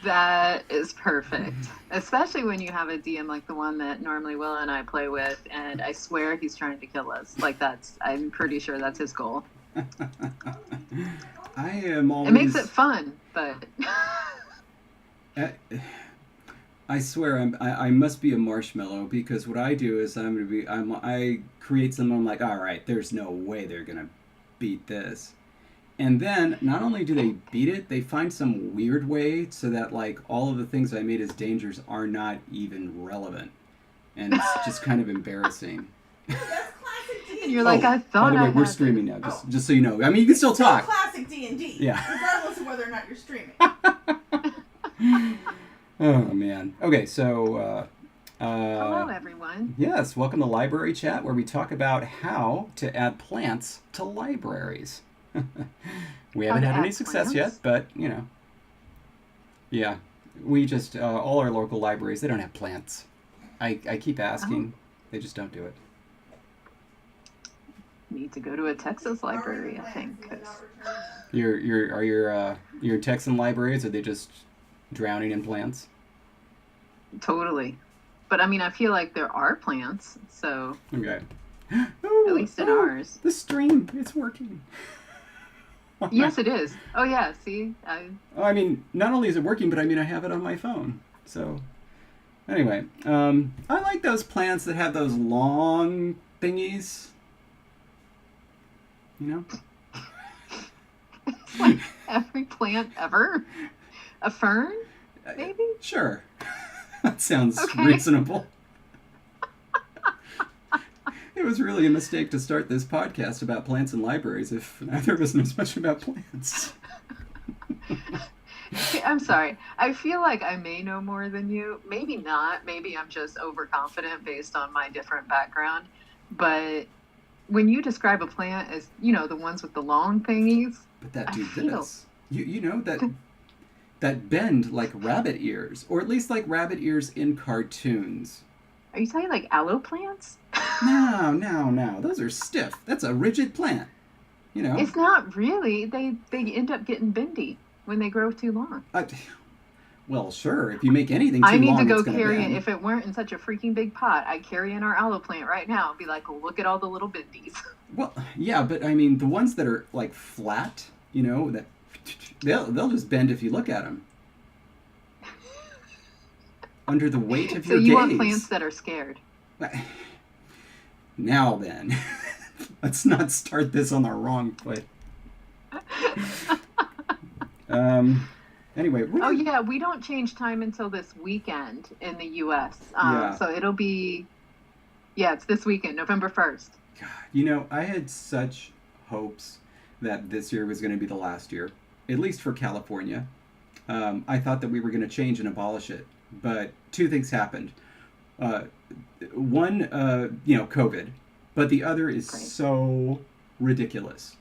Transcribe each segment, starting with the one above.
That is perfect. Especially when you have a DM like the one that normally Will and I play with, and I swear he's trying to kill us. Like I'm pretty sure that's his goal. I am always... It makes it fun, but... I swear I must be a marshmallow, because what I do is I create something. I'm like, all right, there's no way they're gonna beat this. And then not only do they beat it, they find some weird way so that like all of the things I made as dangers are not even relevant, and it's just kind of embarrassing. That's classic D&D. And you're like, I thought By the way, I we're had streaming this. now, just so you know. I mean, you can still talk. Classic D&D. Yeah. Regardless of whether or not you're streaming. Oh man. Okay, so Hello, everyone. yes, welcome to Library Chat, where we talk about how to add plants to libraries. We haven't had any success yet, but you know, yeah, we just all our local libraries, they don't have plants. I keep asking, they just don't do it. Need to go to a Texas library, I think. 'Cause... Your Texan libraries, are they just drowning in plants? Totally. But I mean, I feel like there are plants, so Okay. at least in ours. The stream, it's working. Yes, it is. Oh yeah, see? I mean, not only is it working, but I mean, I have it on my phone. So, anyway, I like those plants that have those long thingies. You know? It's like every plant ever. A fern, maybe? Sure. That sounds Okay. reasonable. It was really a mistake to start this podcast about plants and libraries if neither of us knows much about plants. I'm sorry. I feel like I may know more than you. Maybe not. Maybe I'm just overconfident based on my different background. But when you describe a plant as, you know, the ones with the long thingies, But that dude feel- does. You know that bend like rabbit ears, or at least like rabbit ears in cartoons. are you talking like aloe plants? No. Those are stiff. That's a rigid plant. You know? It's not really. They end up getting bendy when they grow too long. Well, sure. If you make anything too I need long, to go it's gonna carry bend. it. If it weren't in such a freaking big pot, I'd carry in our aloe plant right now and be like, look at all the little bendies. Well, yeah, but I mean, the ones that are like flat, you know, that they'll just bend if you look at them. Under the weight of So your you gaze. want plants that are scared. Now then, let's not start this on the wrong foot. Anyway. Oh yeah, we don't change time until this weekend in the U.S. Yeah. So it'll be, it's this weekend, November 1st. God, you know, I had such hopes that this year was going to be the last year, at least for California. I thought that we were going to change and abolish it, but two things happened. One, COVID, but the other is Great. so ridiculous.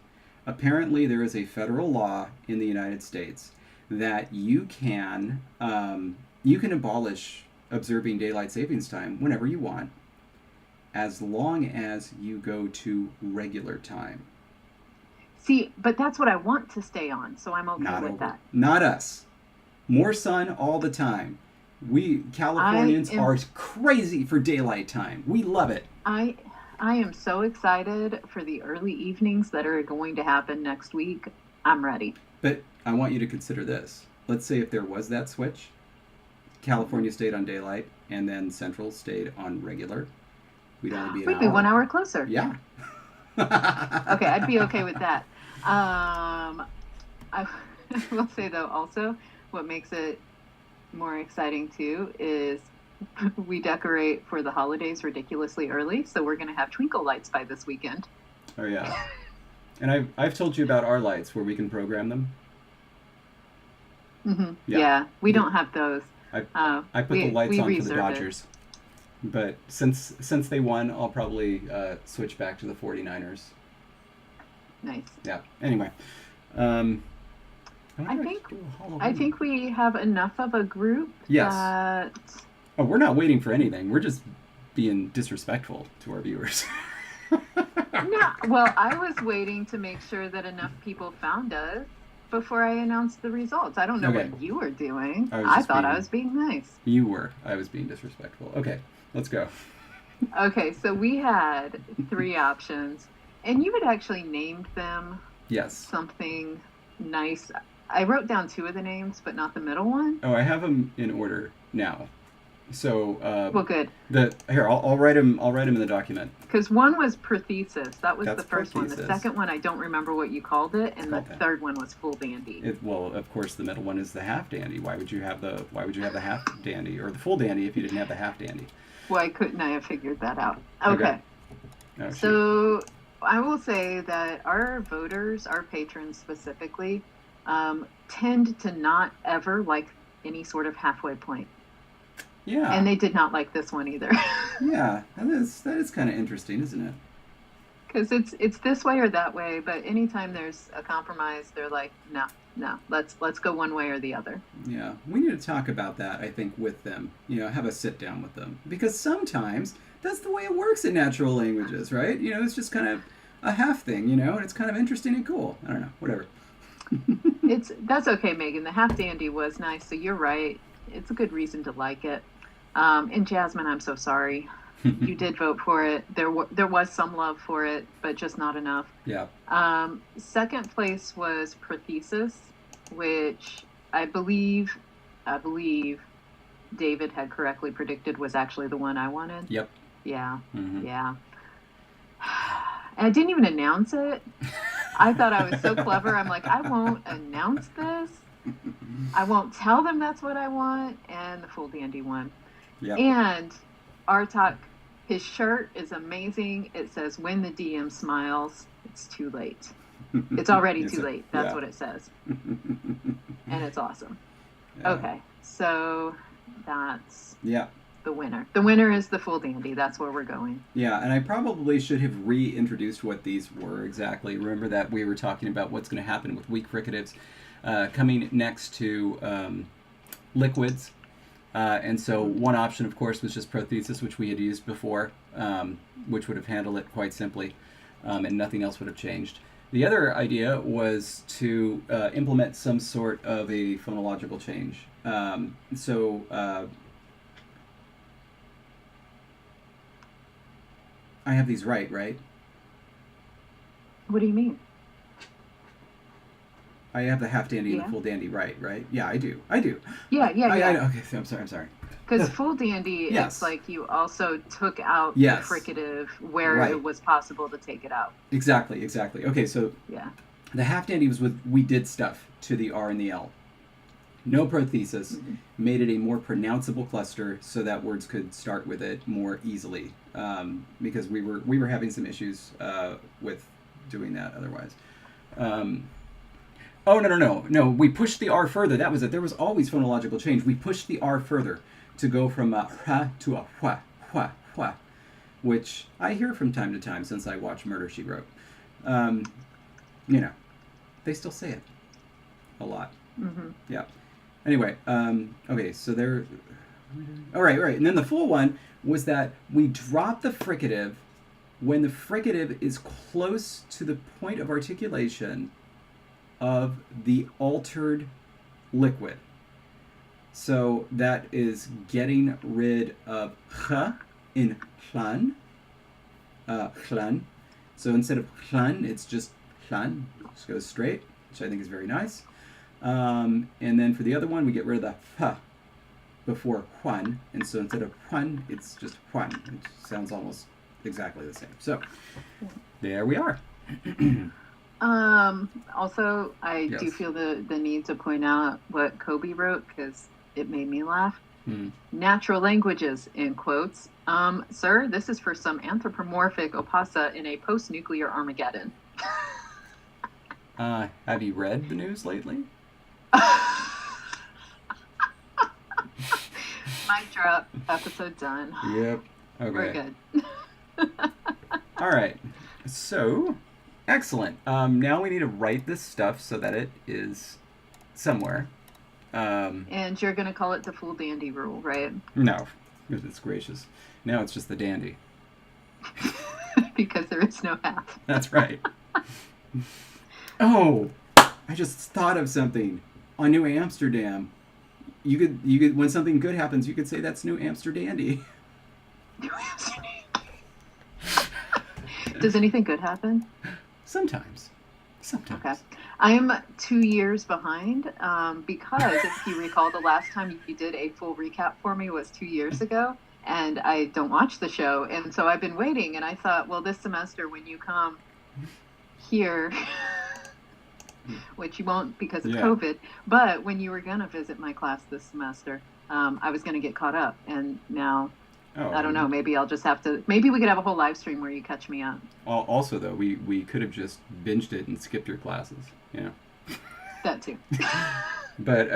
Apparently, there is a federal law in the United States that you can abolish observing daylight savings time whenever you want, as long as you go to regular time. See, but that's what I want to stay on, so I'm okay with that. Not us. More sun all the time. We Californians are crazy for daylight time. We love it. I am so excited for the early evenings that are going to happen next week. I'm ready. But I want you to consider this. Let's say if there was that switch, California stayed on daylight, and then Central stayed on regular. We'd only be We'd be 1 hour closer. Yeah. Okay, I'd be okay with that. I will say, though, also, what makes it more exciting, too, is we decorate for the holidays ridiculously early, so we're going to have twinkle lights by this weekend. Oh, yeah. And I've told you about our lights where we can program them. Mm-hmm. Yeah, we don't have those. I put the lights on for the reserve Dodgers. But since they won, I'll probably switch back to the 49ers. Nice. Yeah. Anyway. I think we have enough of a group Yes. that... Oh, we're not waiting for anything. We're just being disrespectful to our viewers. No, well, I was waiting to make sure that enough people found us before I announced the results. I don't know Okay. what you were doing. I was I just thought I being- was being nice. You were. I was being disrespectful. Okay, let's go. Okay, so we had 3 options, and you had actually named them Yes. something nice. I wrote down 2 of the names, but not the middle one. Oh, I have them in order now. So Well, good, I'll write them. I'll write them in the document. because one was prothesis. That was That's the first one. The prothesis. second one, I don't remember what you called it, and the called that. third one was full dandy. Well, of course, the middle one is the half dandy. Why would you have the half dandy or the full dandy if you didn't have the half dandy? Why couldn't I have figured that out? Okay. Oh, shoot. So I will say that our voters, our patrons specifically, tend to not ever like any sort of halfway point. Yeah. And they did not like this one either. Yeah, that is kind of interesting, isn't it? Because it's this way or that way, but anytime there's a compromise, they're like, no, let's go one way or the other. Yeah, we need to talk about that, I think, with them. Have a sit down with them. Because sometimes that's the way it works in natural languages, right? It's just kind of a half thing, and it's kind of interesting and cool. I don't know, whatever. That's okay, Megan. The half dandy was nice, so you're right. It's a good reason to like it. And Jasmine, I'm so sorry. You did vote for it. There was some love for it, but just not enough. Yeah. Second place was prothesis, which I believe David had correctly predicted was actually the one I wanted. Yep. Yeah. Mm-hmm. Yeah. And I didn't even announce it. I thought I was so clever. I'm like, I won't announce this. I won't tell them that's what I want. And the full dandy one. Yep. And Artak, his shirt is amazing. It says, when the DM smiles, it's too late. It's already too late. That's what it says. And it's awesome. Yeah. Okay. So that's Yeah. the winner. The winner is the full dandy. That's where we're going. Yeah, and I probably should have reintroduced what these were exactly. Remember that we were talking about what's going to happen with weak fricatives coming next to liquids. And so one option, of course, was just prothesis, which we had used before, which would have handled it quite simply, and nothing else would have changed. The other idea was to implement some sort of a phonological change. I have these right? What do you mean? I have the half dandy and Yeah. the full dandy right? Yeah, I do. Yeah. I know. Okay, I'm sorry. Because full dandy, Yes. it's like you also took out Yes. the fricative where Right. it was possible to take it out. Exactly. Okay, so Yeah. the half dandy was we did stuff to the R and the L. No prothesis, made it a more pronounceable cluster so that words could start with it more easily, because we were having some issues with doing that otherwise. Oh, no, we pushed the R further. That was it. There was always phonological change. We pushed the R further to go from a ha to a hua, which I hear from time to time since I watch Murder, She Wrote. They still say it a lot. Mm-hmm. Yeah. Anyway, okay, so there... All right. And then the full one was that we drop the fricative when the fricative is close to the point of articulation of the altered liquid. So that is getting rid of ch in chlan. Chlan. So instead of chlan, it's just chlan. Just goes straight, which I think is very nice. And then for the other one, we get rid of the f before Juan, and so instead of Juan, it's just Juan, which sounds almost exactly the same. So there we are. Also, I do Yes. feel the need to point out what Kobe wrote because it made me laugh. Hmm. Natural languages, in quotes. Sir, this is for some anthropomorphic opasa in a post-nuclear Armageddon. Have you read the news lately? Mic drop. Episode done. Yep. Okay. We're good. All right. So, excellent. Now we need to write this stuff so that it is somewhere. And you're going to call it the full dandy rule, right? No, goodness gracious. Now it's just the dandy. Because there is no half. That's right. Oh, I just thought of something. On New Amsterdam, you could when something good happens, you could say that's New Amsterdandy. Does anything good happen? Sometimes. Okay. I am 2 years behind because if you recall, the last time you did a full recap for me was 2 years ago, and I don't watch the show. And so I've been waiting, and I thought, well, this semester when you come here, which you won't because of COVID, but when you were going to visit my class this semester, I was going to get caught up. And now, I don't know, maybe I'll just have to, maybe we could have a whole live stream where you catch me up. Also, though, we could have just binged it and skipped your classes, you know. That too. But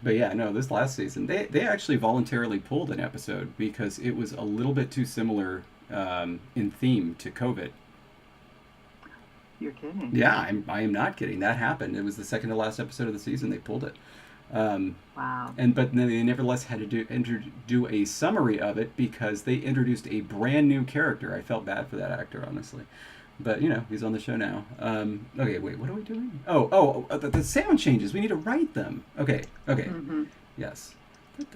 yeah, no, this last season, they actually voluntarily pulled an episode because it was a little bit too similar in theme to COVID. You're kidding. Yeah, I am not kidding. That happened. It was the second to last episode of the season. They pulled it. Wow. But they nevertheless had to do a summary of it because they introduced a brand new character. I felt bad for that actor, honestly. But, you know, he's on the show now. Okay, wait, what are we doing? The sound changes. We need to write them. Okay. Mm-hmm. Yes. Just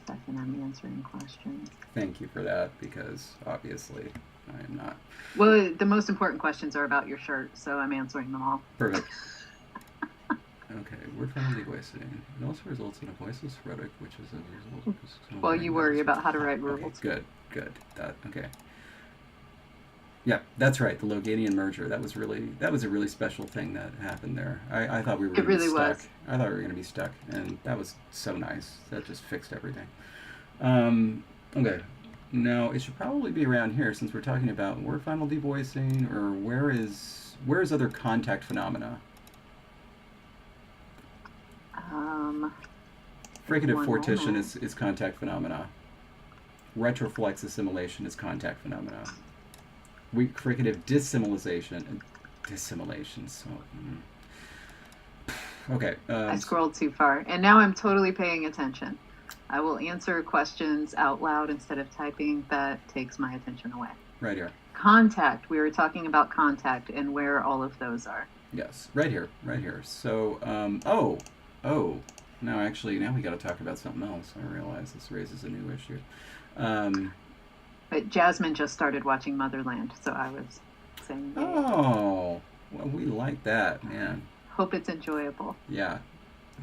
a second, I'm answering questions. Thank you for that, because obviously I am not. Well, the most important questions are about your shirt, so I'm answering them all. Perfect. Okay, word finally voicing. It also results in a voiceless rhetoric, which is a result of... Well, you worry about how to write rules. Okay, good. Okay. Yeah, that's right. The Loganian merger. That was a really special thing that happened there. I thought we were. It really was. I thought we were going to be stuck, and that was so nice. That just fixed everything. Okay. Now it should probably be around here since we're talking about word final devoicing, or where is other contact phenomena? Fricative fortition is contact phenomena. Retroflex assimilation is contact phenomena. Weak fricative dissimilation. So. Okay. I scrolled too far, and now I'm totally paying attention. I will answer questions out loud instead of typing. That takes my attention away. Right here. Contact. We were talking about contact and where all of those are. Yes, right here. So, now we got to talk about something else. I realize this raises a new issue. But Jasmine just started watching Motherland, so I was saying. Oh, well, we like that, man. Hope it's enjoyable. Yeah.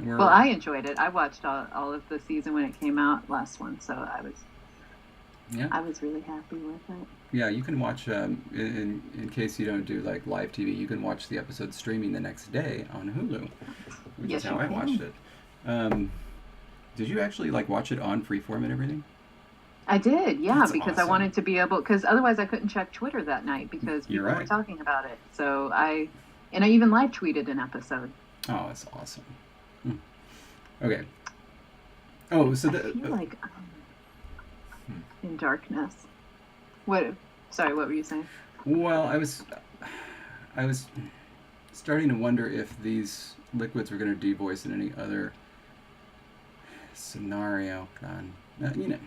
Well, I enjoyed it. I watched all of the season when it came out, last one, so I was really happy with it. Yeah, you can watch, in case you don't do like live TV, you can watch the episode streaming the next day on Hulu, which is how I watched it. Did you actually like watch it on Freeform and everything? I did, yeah, That's because awesome. I wanted to be able, because otherwise I couldn't check Twitter that night because people were talking about it. So I even live tweeted an episode. Oh, that's awesome. Okay. Oh, so I feel like in darkness. Sorry, what were you saying? Well, I was starting to wonder if these liquids were going to devoice in any other scenario. God, you know.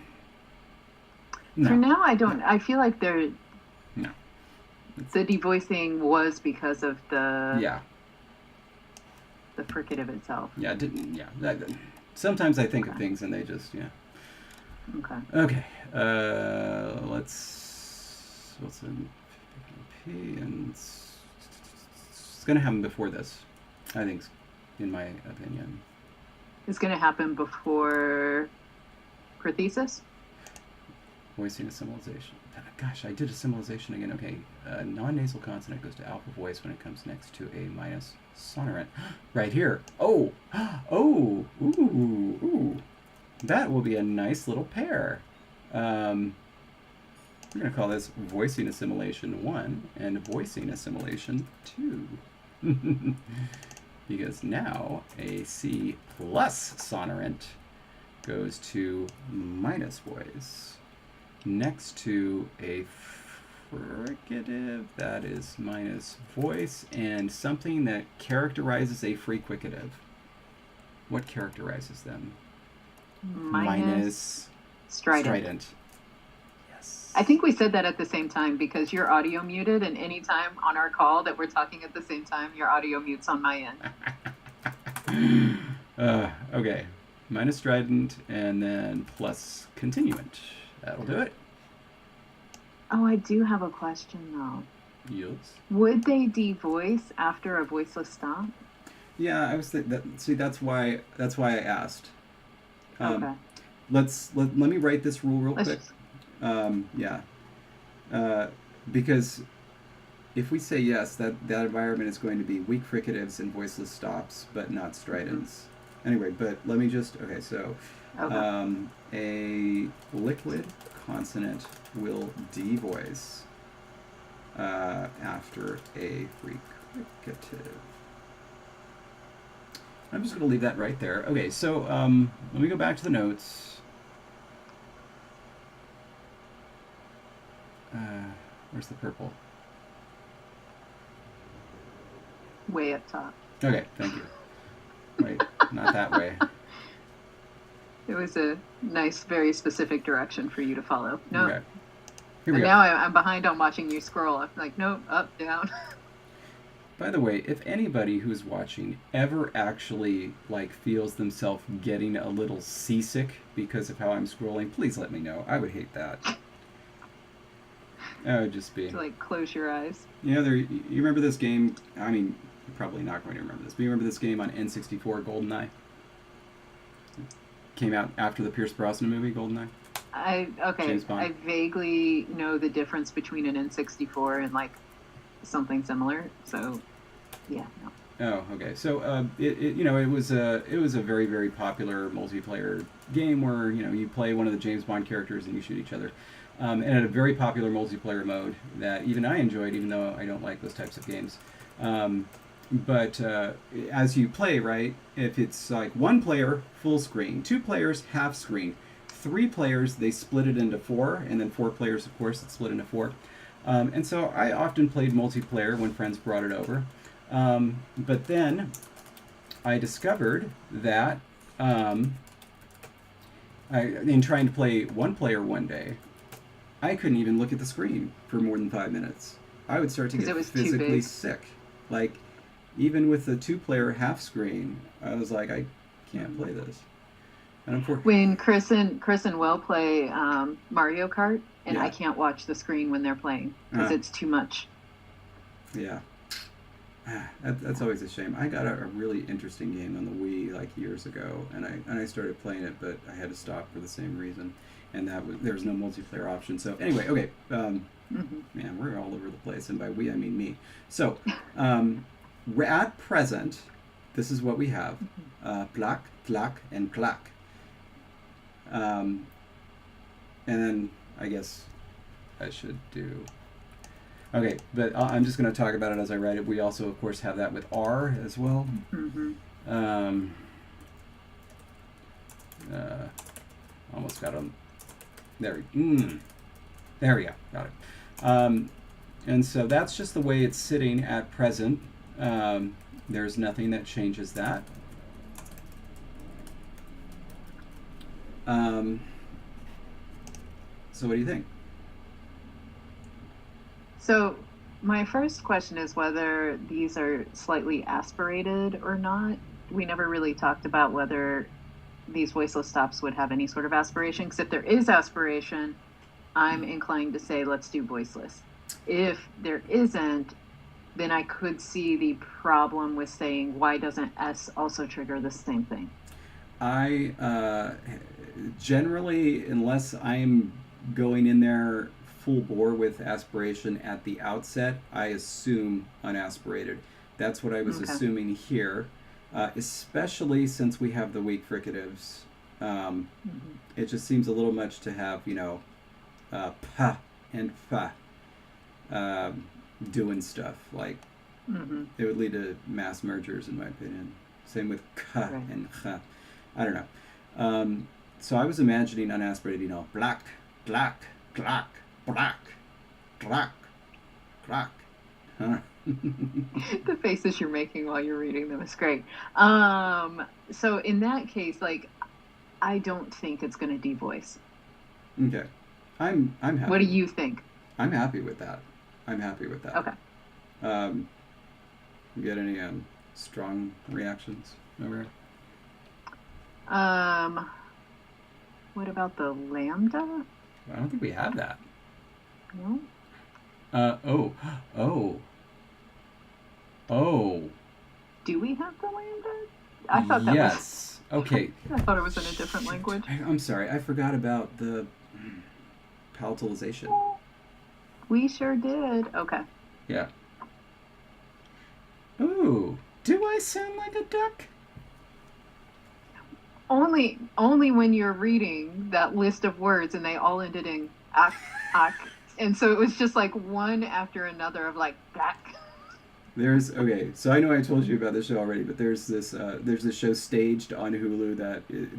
No. For now, I don't. I feel like they're. No. The devoicing was because of the the fricative itself. Yeah, sometimes I think of things and they just Okay. What's in P, and it's gonna happen before this, I think, in my opinion. It's gonna happen before prothesis. Voicing assimilation. Gosh, I did assimilation again. Okay, non-nasal consonant goes to alpha voice when it comes next to a minus sonorant. Right here. Oh, ooh. That will be a nice little pair. We're going to call this voicing assimilation 1 and voicing assimilation 2. Because now a C plus sonorant goes to minus voice next to a fricative that is minus voice and something that characterizes a fricative. What characterizes them? Minus strident. Yes. I think we said that at the same time because you're audio muted, and anytime on our call that we're talking at the same time, your audio mutes on my end. Okay. Minus strident and then plus continuant. That'll do it. Oh, I do have a question though. Yields. Would they devoice after a voiceless stop? Yeah, I was that. See, that's why I asked. Okay. Let me write this rule real Let's quick. just- Yeah. Because if we say yes, that environment is going to be weak fricatives and voiceless stops, but not stridents. Anyway, but let me just okay. So, Okay. a liquid consonant will devoice after a fricative. I'm just going to leave that right there. Okay, so let me go back to the notes. Where's the purple? Way up top. Okay, thank you. Wait, not that way. It was a nice, very specific direction for you to follow. No. Okay. Here we And go. now I'm behind on watching you scroll. I'm like, nope, up, down. By the way, if anybody who's watching ever actually like feels themselves getting a little seasick because of how I'm scrolling, please let me know. I would hate that. That would just be. To like close your eyes. You know, you remember this game? I mean, you're probably not going to remember this, but you remember this game on N64, Goldeneye? Came out after the Pierce Brosnan movie, Goldeneye. James Bond. I vaguely know the difference between an N64 and like something similar. So, yeah. No. Oh, okay. So it was a very, very popular multiplayer game where you play one of the James Bond characters and you shoot each other, and it had a very popular multiplayer mode that even I enjoyed, even though I don't like those types of games. But as you play, right, if it's like one player, full screen, two players, half screen, three players, they split it into four, and then four players, of course, it's split into four. And so I often played multiplayer when friends brought it over. But then I discovered that in trying to play one player one day, I couldn't even look at the screen for more than 5 minutes. I would start to 'Cause get it was too physically big. sick. Like, even with the two-player half screen, I was like, I can't play this. And unfortunately, When Chris and Will play Mario Kart, and Yeah. I can't watch the screen when they're playing because it's too much. yeah. That's always a shame. I got a really interesting game on the Wii like years ago, and I started playing it, but I had to stop for the same reason, and there was no multiplayer option. So anyway, okay, man, we're all over the place, and by we I mean me. So we're at present. This is what we have: plak, tlak, and klak. And then I guess I should do. Okay, but I'm just going to talk about it as I write it. We also, of course, have that with R as well. Almost got them. There we go. Got it. And so that's just the way it's sitting at present. There's nothing that changes that. So what do you think? So my first question is whether these are slightly aspirated or not. We never really talked about whether these voiceless stops would have any sort of aspiration, because if there is aspiration, I'm inclined to say let's do voiceless. If there isn't, then I could see the problem with saying why doesn't S also trigger the same thing? I generally, unless I'm going in there full bore with aspiration at the outset, I assume unaspirated. That's what I was assuming here, especially since we have the weak fricatives. It just seems a little much to have, pa and fa doing stuff. Like, it would lead to mass mergers, in my opinion. Same with ka and cha. I don't know. So I was imagining unaspirated, black, black, black, black, black, black. Huh? The faces you're making while you're reading them is great. So in that case, like, I don't think it's going to devoice. Okay. I'm happy. What do you think? I'm happy with that. Okay. You get any strong reactions over here? What about the lambda? I don't think we have that. No. Oh. Do we have the lambda? I thought that was. Yes. Okay. I thought it was in a different language. I'm sorry. I forgot about the palatalization. We sure did. Okay. Yeah. Ooh. Do I sound like a duck? Only when you're reading that list of words and they all ended in ak, ak. And so it was just like one after another of like back. So I know I told you about this show already, but there's this show Staged on Hulu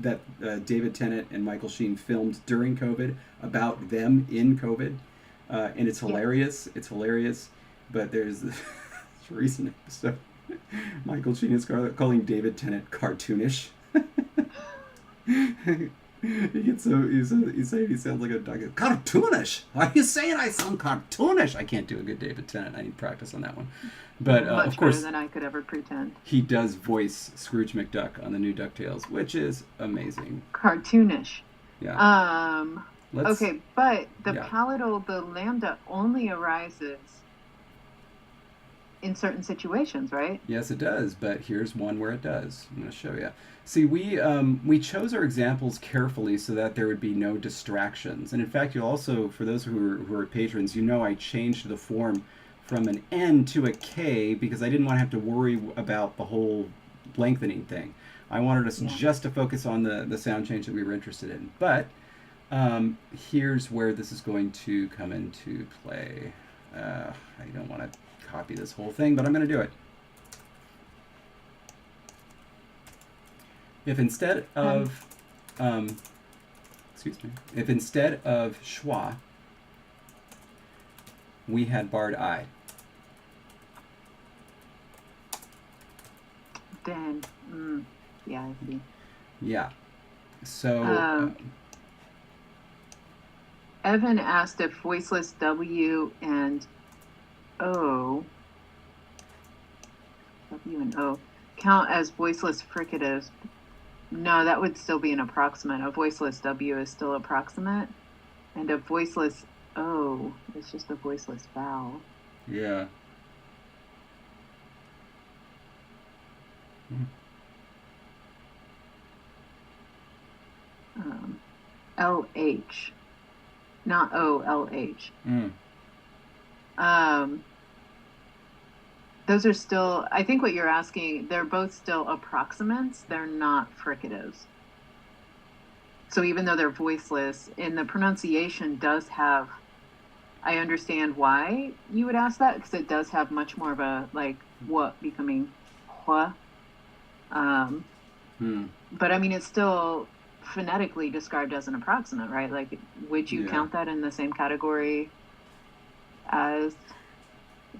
that David Tennant and Michael Sheen filmed during COVID about them in COVID, and it's hilarious. It's hilarious, but there's this recent episode. Michael Sheen is calling David Tennant cartoonish. He sounds like a dog. Cartoonish. Are you saying I sound cartoonish? I can't do a good David Tennant. I need practice on that one. But Much of course, better than I could ever pretend. he does voice Scrooge McDuck on the new DuckTales, which is amazing. Cartoonish. Yeah. Okay, but the yeah. palatal, the lambda only arises in certain situations, right? Yes, it does. But here's one where it does. I'm going to show you. See, we chose our examples carefully so that there would be no distractions. And in fact, you also, for those who are patrons, you know I changed the form from an N to a K because I didn't want to have to worry about the whole lengthening thing. I wanted us just to focus on the sound change that we were interested in. But here's where this is going to come into play. I don't want to copy this whole thing, but I'm going to do it. If instead of schwa, we had barred I. Then, yeah, I see. Yeah. So. Evan asked if voiceless W and O count as voiceless fricatives. No, that would still be an approximate. A voiceless W is still approximate, and a voiceless O is just a voiceless vowel. Yeah. LH, not OLH. Those are still, I think what you're asking, they're both still approximants. They're not fricatives. So even though they're voiceless, in the pronunciation does have, I understand why you would ask that, because it does have much more of a, like, what becoming hua. But I mean, it's still phonetically described as an approximate, right? Like, would you count that in the same category as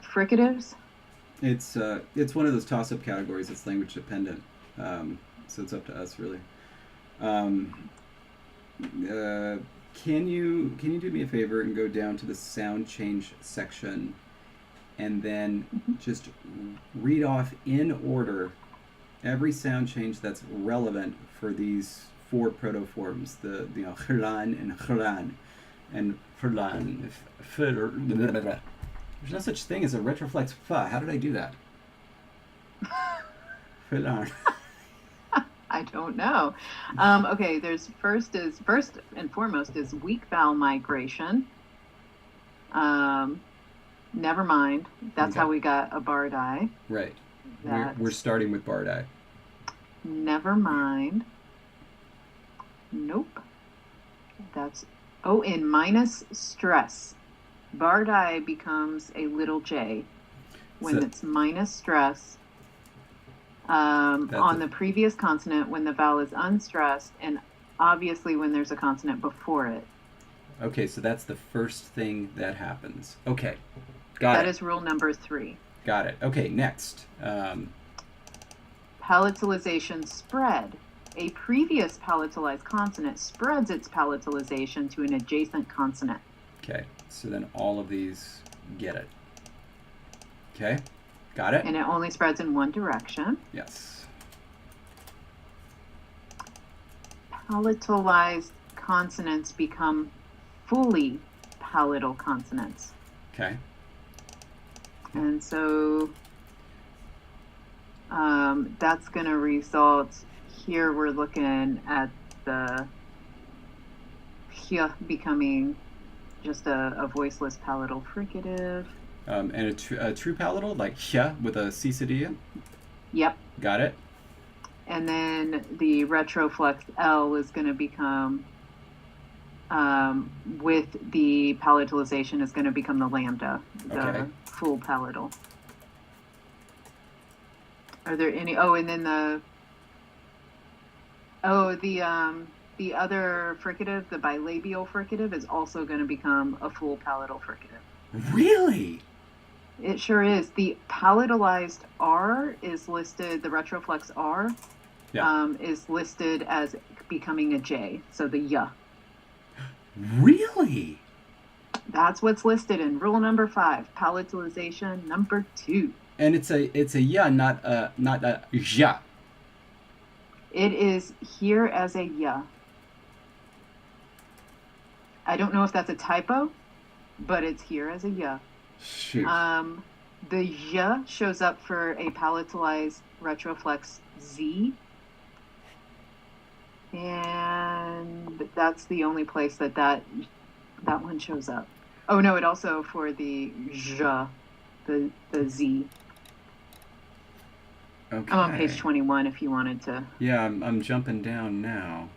fricatives? It's one of those toss-up categories. It's language dependent, so it's up to us really. Can you do me a favor and go down to the sound change section, and then just read off in order every sound change that's relevant for these four protoforms, the khlan and khlan and khlan. There's no such thing as a retroflex fa. How did I do that? Khlan. I don't know. Okay, first and foremost is weak vowel migration. Never mind. That's how we got a barred I. Right. We're starting with barred I. Never mind. Nope. That's in minus stress. Barred I becomes a little j when it's minus stress on the previous consonant when the vowel is unstressed, and obviously when there's a consonant before it. Okay, so that's the first thing that happens. Okay, got it. That is rule number 3. Got it. Okay, next. Palatalization spread. A previous palatalized consonant spreads its palatalization to an adjacent consonant. Okay, so then all of these get it. Okay, got it? And it only spreads in one direction. Yes. Palatalized consonants become fully palatal consonants. Okay. And so that's going to result, here we're looking at the hya becoming just a voiceless palatal fricative. And a true palatal, like hya with a cedilla? Yep. Got it? And then the retroflex L is going to become, with the palatalization, is going to become the lambda, the full palatal. Are there any? Oh, and then the other fricative, the bilabial fricative, is also going to become a full palatal fricative. Really? It sure is. The palatalized R is listed, the retroflex R is listed as becoming a J, so the Y. Really? That's what's listed in rule number 5, palatalization number 2. And it's a ya, not a ja. It is here as a ya. I don't know if that's a typo, but it's here as a ya. Shoot. The ya shows up for a palatalized retroflex Z, and that's the only place that one shows up. Oh no, it also for the zha, the Z. Okay. I'm on page 21 if you wanted to. Yeah, I'm jumping down now.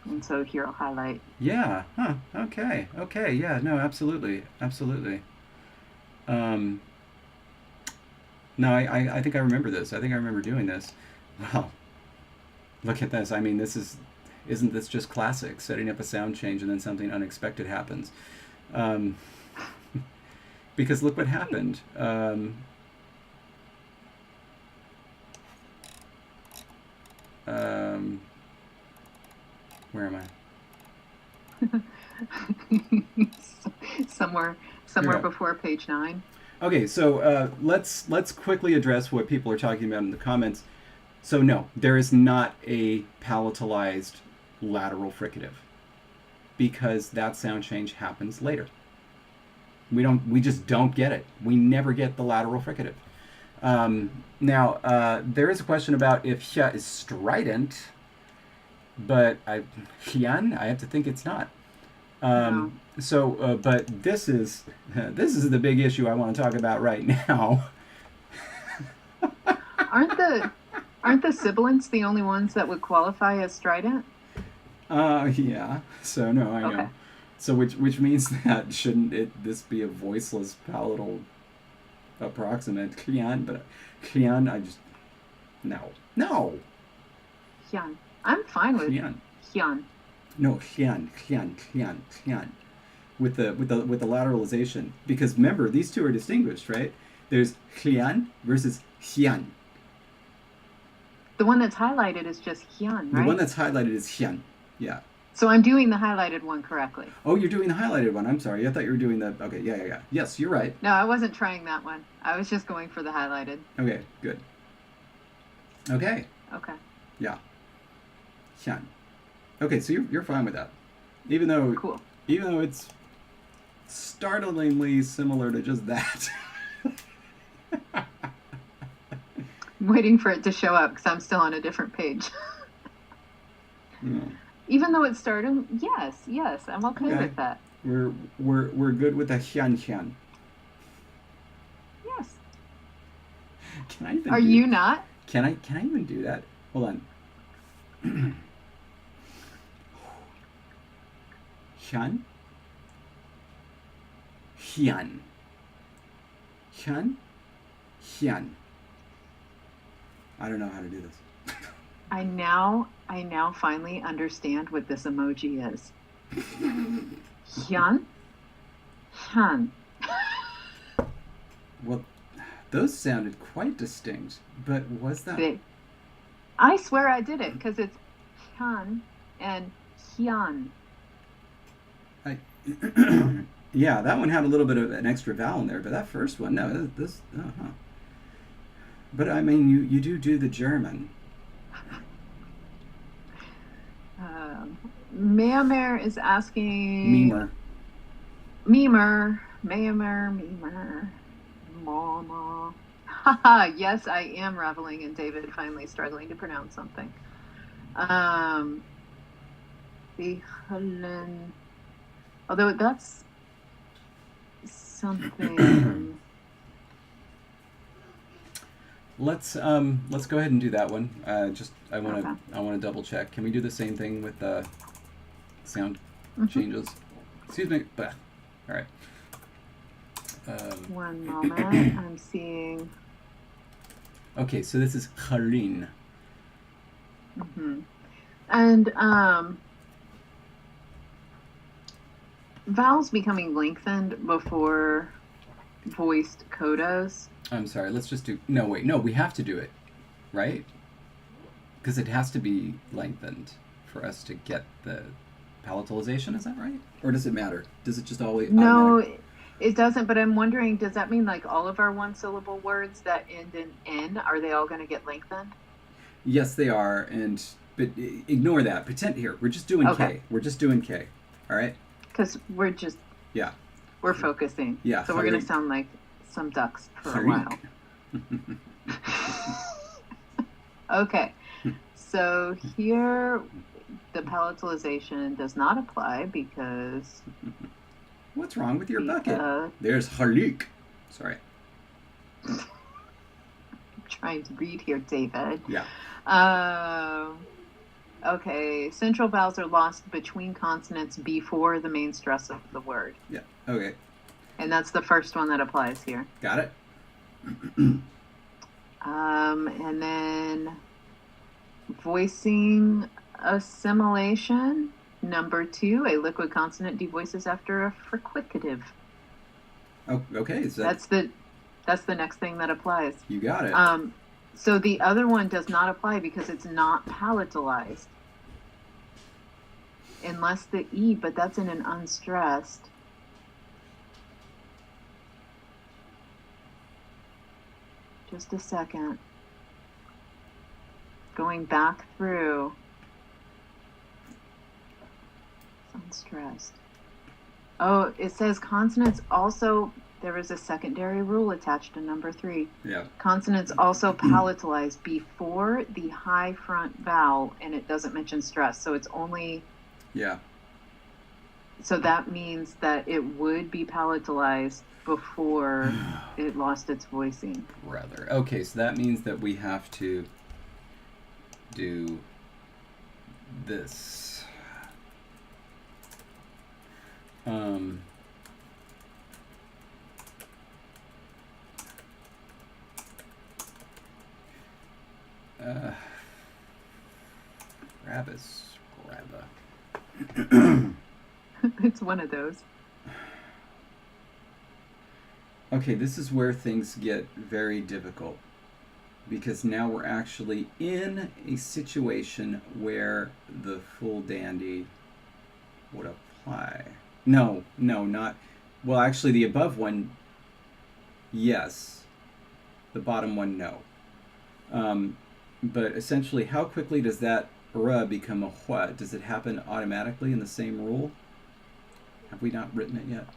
And so here I'll highlight. Yeah. Huh. Okay. Okay. Yeah. No. Absolutely. Absolutely. No. I think I remember this. I think I remember doing this. Well, look at this. I mean, isn't this just classic? Setting up a sound change and then something unexpected happens. Because look what happened. Where am I? somewhere before page 9. Okay, so let's quickly address what people are talking about in the comments. So no, there is not a palatalized lateral fricative because that sound change happens later. We just don't get it. We never get the lateral fricative. Now, there is a question about if hya is strident, but hyan, I have to think it's not. No. So, but this is the big issue I want to talk about right now. Aren't the sibilants the only ones that would qualify as strident? Yeah. So no, I know. Okay. So which means that shouldn't this be a voiceless palatal approximate hyan? But hyan, I just no. Hyan. I'm fine with hyan. No, hyan. With the lateralization, because remember these two are distinguished, right? There's hyan versus hyan. The one that's highlighted is just hyan, right? The one that's highlighted is hyan. Yeah. So I'm doing the highlighted one correctly. Oh, you're doing the highlighted one. I'm sorry. I thought you were doing the. Okay. Yeah. Yes, you're right. No, I wasn't trying that one. I was just going for the highlighted. Okay. Good. Okay. Okay. Yeah. Hyan. Okay, so you're fine with that, even though it's startlingly similar to just that. I'm waiting for it to show up because I'm still on a different page. Yeah. Even though it's starting, yes, I'm okay with that. We're good with the hyan. Yes. Can I even? Are you not? Can I even do that? Hold on. Hyan. I don't know how to do this. I now finally understand what this emoji is. Hyan. Well, those sounded quite distinct, but was that? I swear I did it because it's hyun and hyun. Yeah, that one had a little bit of an extra vowel in there, but that first one, no, this. But I mean, you do the German. Meamer is asking. Memer. Memer. Mama. Haha, yes, I am reveling in David finally struggling to pronounce something. Bichelen. Although that's something. Let's go ahead and do that one. I want to Okay. double check. Can we do the same thing with the sound Mhm. changes? Excuse me. All right. One moment. I'm seeing. Okay, so this is Karin. Mm-hmm. And vowels becoming lengthened before voiced codas. I'm sorry. Let's just do. No, wait. No, we have to do it, right? Because it has to be lengthened for us to get the palatalization. Is that right? Or does it matter? Does it just always? No, automatic? it doesn't. But I'm wondering, does that mean like all of our one-syllable words that end in N, are they all going to get lengthened? Yes, they are. But ignore that. Pretend here. We're just doing Okay. K. We're just doing K. All right. Because we're just Yeah. we're focusing. Yeah. So we're going to Harik. sound like some ducks for a Harik. while. Okay. So here, the palatalization does not apply because What's wrong with your bucket? I'm There's Harik. Sorry. trying to read here, David. Yeah. Okay, central vowels are lost between consonants before the main stress of the word. Yeah. Okay. And that's the first one that applies here. Got it. And then voicing assimilation. Number 2, a liquid consonant devoices after a fricative. Oh, okay. So That's the next thing that applies. you got it. So the other one does not apply because it's not palatalized. Unless the E, but that's in an unstressed. Just a second. Going back through. It's unstressed. Oh, it says consonants also, there is a secondary rule attached to number 3. Yeah. Consonants also palatalize before the high front vowel, and it doesn't mention stress. So it's only, Yeah. so that means that it would be palatalized before it lost its voicing. Rather. Okay, so that means that we have to do this. Grabba. It's one of those. Okay, this is where things get very difficult because now we're actually in a situation where the full dandy would apply. No, not. Well, actually, the above one, yes. The bottom one, no. But essentially, how quickly does that "ra" become a "hua"? Does it happen automatically in the same rule? Have we not written it yet?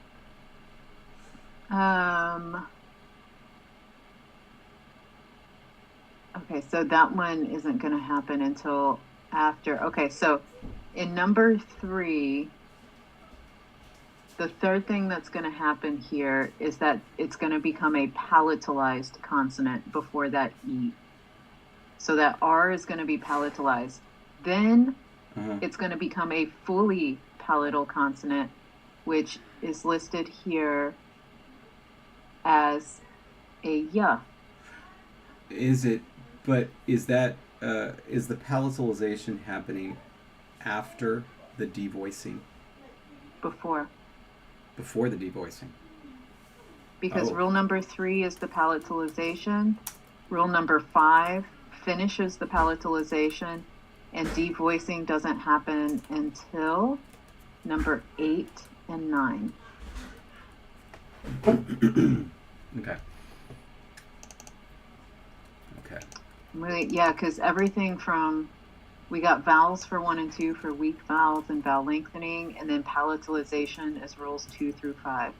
Okay, so that one isn't going to happen until after. Okay, so in number 3, the third thing that's going to happen here is that it's going to become a palatalized consonant before that E. So that R is going to be palatalized. Then it's going to become a fully palatal consonant, which is listed here as a ya. Is it? But is that is the palatalization happening after the devoicing? Before. Before the devoicing. Because Oh. rule number 3 is the palatalization. Rule number 5 finishes the palatalization, and devoicing doesn't happen until number 8 and 9. Okay. Okay. Really, yeah, because everything from, we got vowels for 1 and 2 for weak vowels and vowel lengthening, and then palatalization is rules 2 through 5.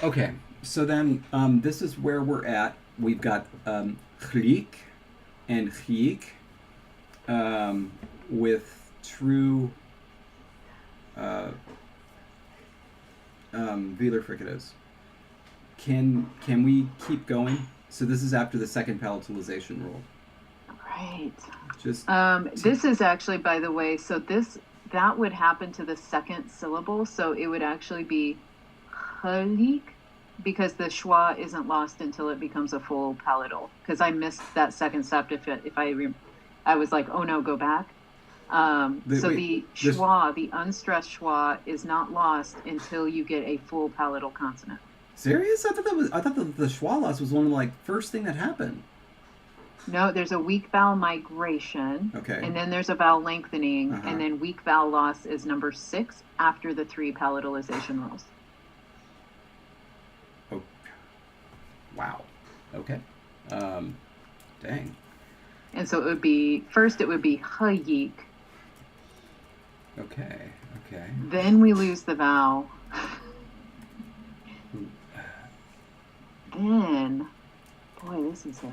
Okay, so then this is where we're at. We've got chlik and chik with true velar fricatives. Can we keep going? So this is after the second palatalization rule. Right. Just This is actually, by the way, so that would happen to the second syllable, so it would actually be chalik, because the schwa isn't lost until it becomes a full palatal. Because I missed that second step. I was like, oh no, go back. The schwa, the unstressed schwa, is not lost until you get a full palatal consonant. Serious? I thought the schwa loss was one of the first thing that happened. No, there's a weak vowel migration. Okay. And then there's a vowel lengthening, Uh-huh. and then weak vowel loss is number 6 after the 3 palatalization rules. Oh, wow. Okay. Dang. And so it would be chayik. Okay. Then we lose the vowel. Then, boy, this is a...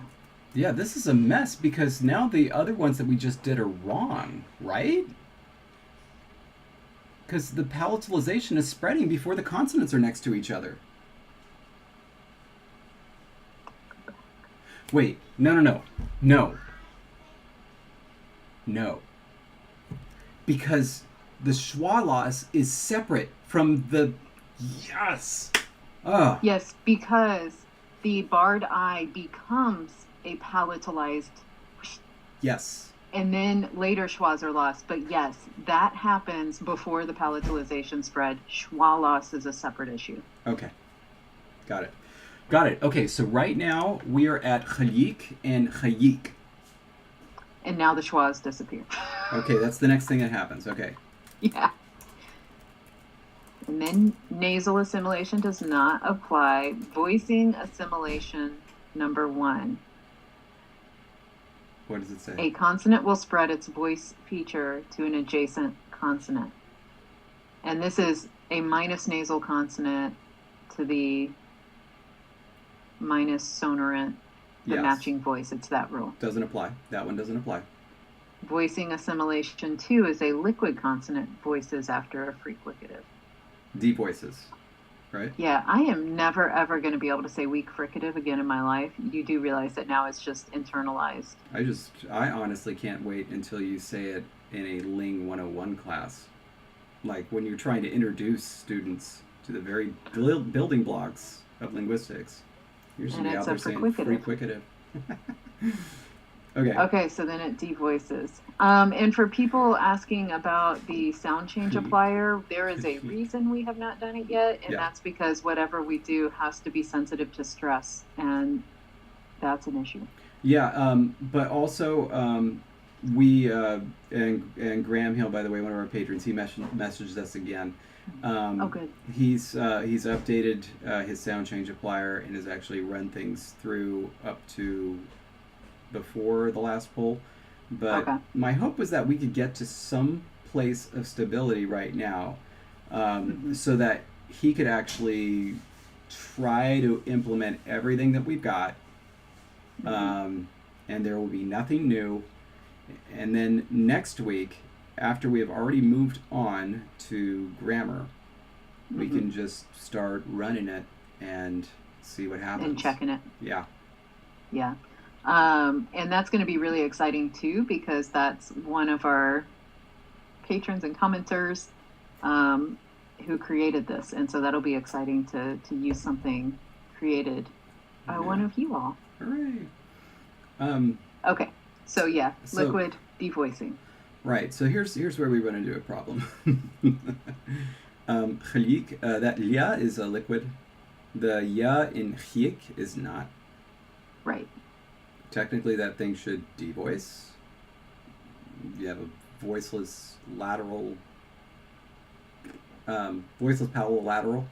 Yeah, this is a mess because now the other ones that we just did are wrong, right? Because the palatalization is spreading before the consonants are next to each other. Wait, no. Because the schwa loss is separate from the... Yes! Ugh. Yes, because the barred I becomes a palatalized, Yes. and then later schwas are lost. But yes, that happens before the palatalization spread. Schwa loss is a separate issue. Okay. Got it. Okay, so right now we are at chalik and chayik. And now the schwas disappear. Okay, that's the next thing that happens. Okay. Yeah. And then nasal assimilation does not apply. Voicing assimilation, number 1. What does it say? A consonant will spread its voice feature to an adjacent consonant. And this is a minus nasal consonant to the minus sonorant, the Yes. matching voice. It's that rule. Doesn't apply. That one doesn't apply. Voicing assimilation 2 is a liquid consonant voices after a fricative. D voices, right? Yeah, I am never ever going to be able to say weak fricative again in my life. You do realize that now it's just internalized. I honestly can't wait until you say it in a Ling 101 class. Like when you're trying to introduce students to the very building blocks of linguistics. You're just going to be out there saying fricative. Okay. Okay, so then it devoices. And for people asking about the sound change applier, there is a reason we have not done it yet, and that's because whatever we do has to be sensitive to stress, and that's an issue. Yeah, but also we and Graham Hill, by the way, one of our patrons, he messaged us again. Oh, good. He's updated his sound change applier and has actually run things through up to before the last poll. But my hope was that we could get to some place of stability right now, so that he could actually try to implement everything that we've got, and there will be nothing new. And then next week, after we have already moved on to grammar, we can just start running it and see what happens. And checking it. Yeah. Yeah. And that's going to be really exciting too, because that's one of our patrons and commenters who created this. And so that'll be exciting to use something created by one of you all. Hooray. Okay. So yeah, liquid devoicing. Right. So here's where we run into a problem. Khalik, that ya is a liquid. The ya in khik is not. Right. Technically, that thing should devoice. You have a voiceless palatal lateral,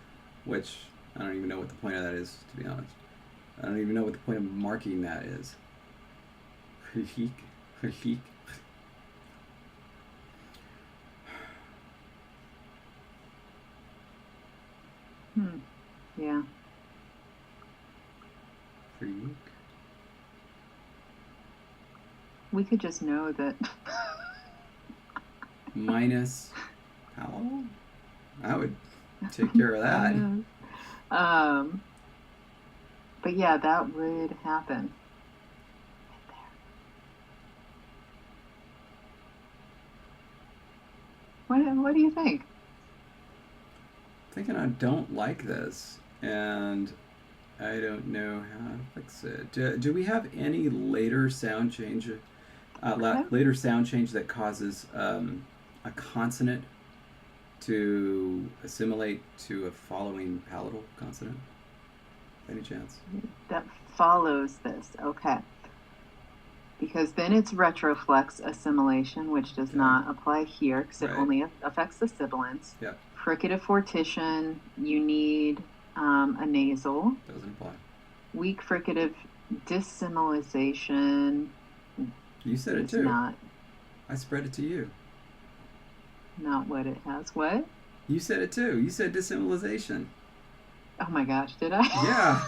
which I don't even know what the point of that is, to be honest. I don't even know what the point of marking that is. Yeah. We could just know that. Minus palatal? I would take care of that. But yeah, that would happen. What do you think? Thinking I don't like this, and I don't know how to fix it. Do we have any later sound change? Later sound change that causes a consonant to assimilate to a following palatal consonant? Any chance? That follows this, okay. Because then it's retroflex assimilation, which does not apply here because it only affects the sibilants. Yep. Fricative fortition, you need a nasal. Doesn't apply. Weak fricative decimalization. You said it too. Not. I spread it to you. Not what it has. What? You said it too. You said decimalization. Oh my gosh, did I? Yeah.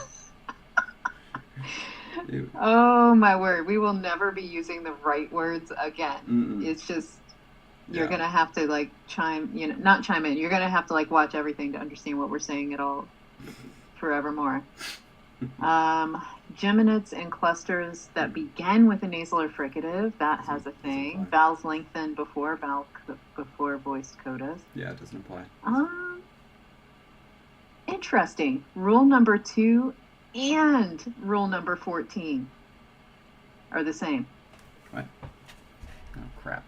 Oh my word. We will never be using the right words again. Mm-mm. It's just, you're going to have to like not chime in. You're going to have to like watch everything to understand what we're saying at all forevermore. Geminates and clusters that begin with a nasal or fricative, that has a thing. Vowels lengthen before voiced codas. Yeah, it doesn't apply. Interesting. Rule number 2 and rule number 14 are the same. What? Oh, crap.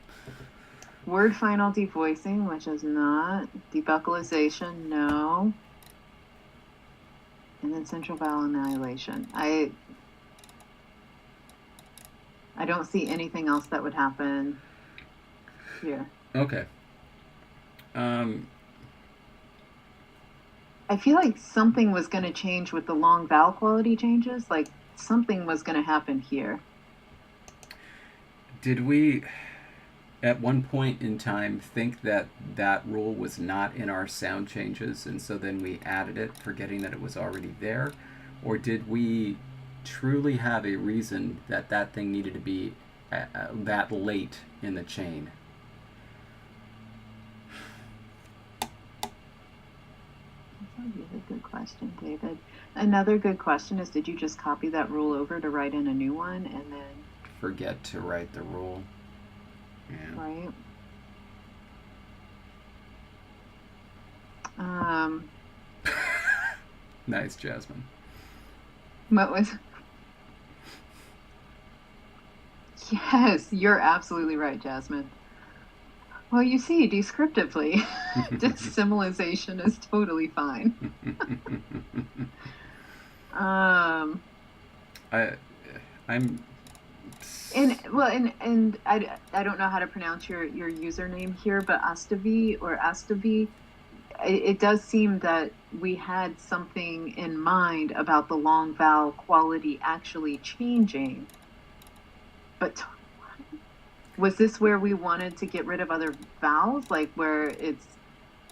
Word final devoicing, which is not. Debuccalization, no. And then central vowel annihilation. I don't see anything else that would happen here. Okay. I feel like something was going to change with the long vowel quality changes. Like something was going to happen here. Did we, at one point in time, think that that rule was not in our sound changes, and so then we added it, forgetting that it was already there? Or did we truly have a reason that that thing needed to be that late in the chain? That's a good question, David. Another good question is, did you just copy that rule over to write in a new one and then forget to write the rule? Yeah. Right. Nice, Jasmine. What was? Yes, you're absolutely right, Jasmine. Well, you see, descriptively, decimalization is totally fine. I'm. And I don't know how to pronounce your username here, but astavi, it does seem that we had something in mind about the long vowel quality actually changing. But was this where we wanted to get rid of other vowels, like where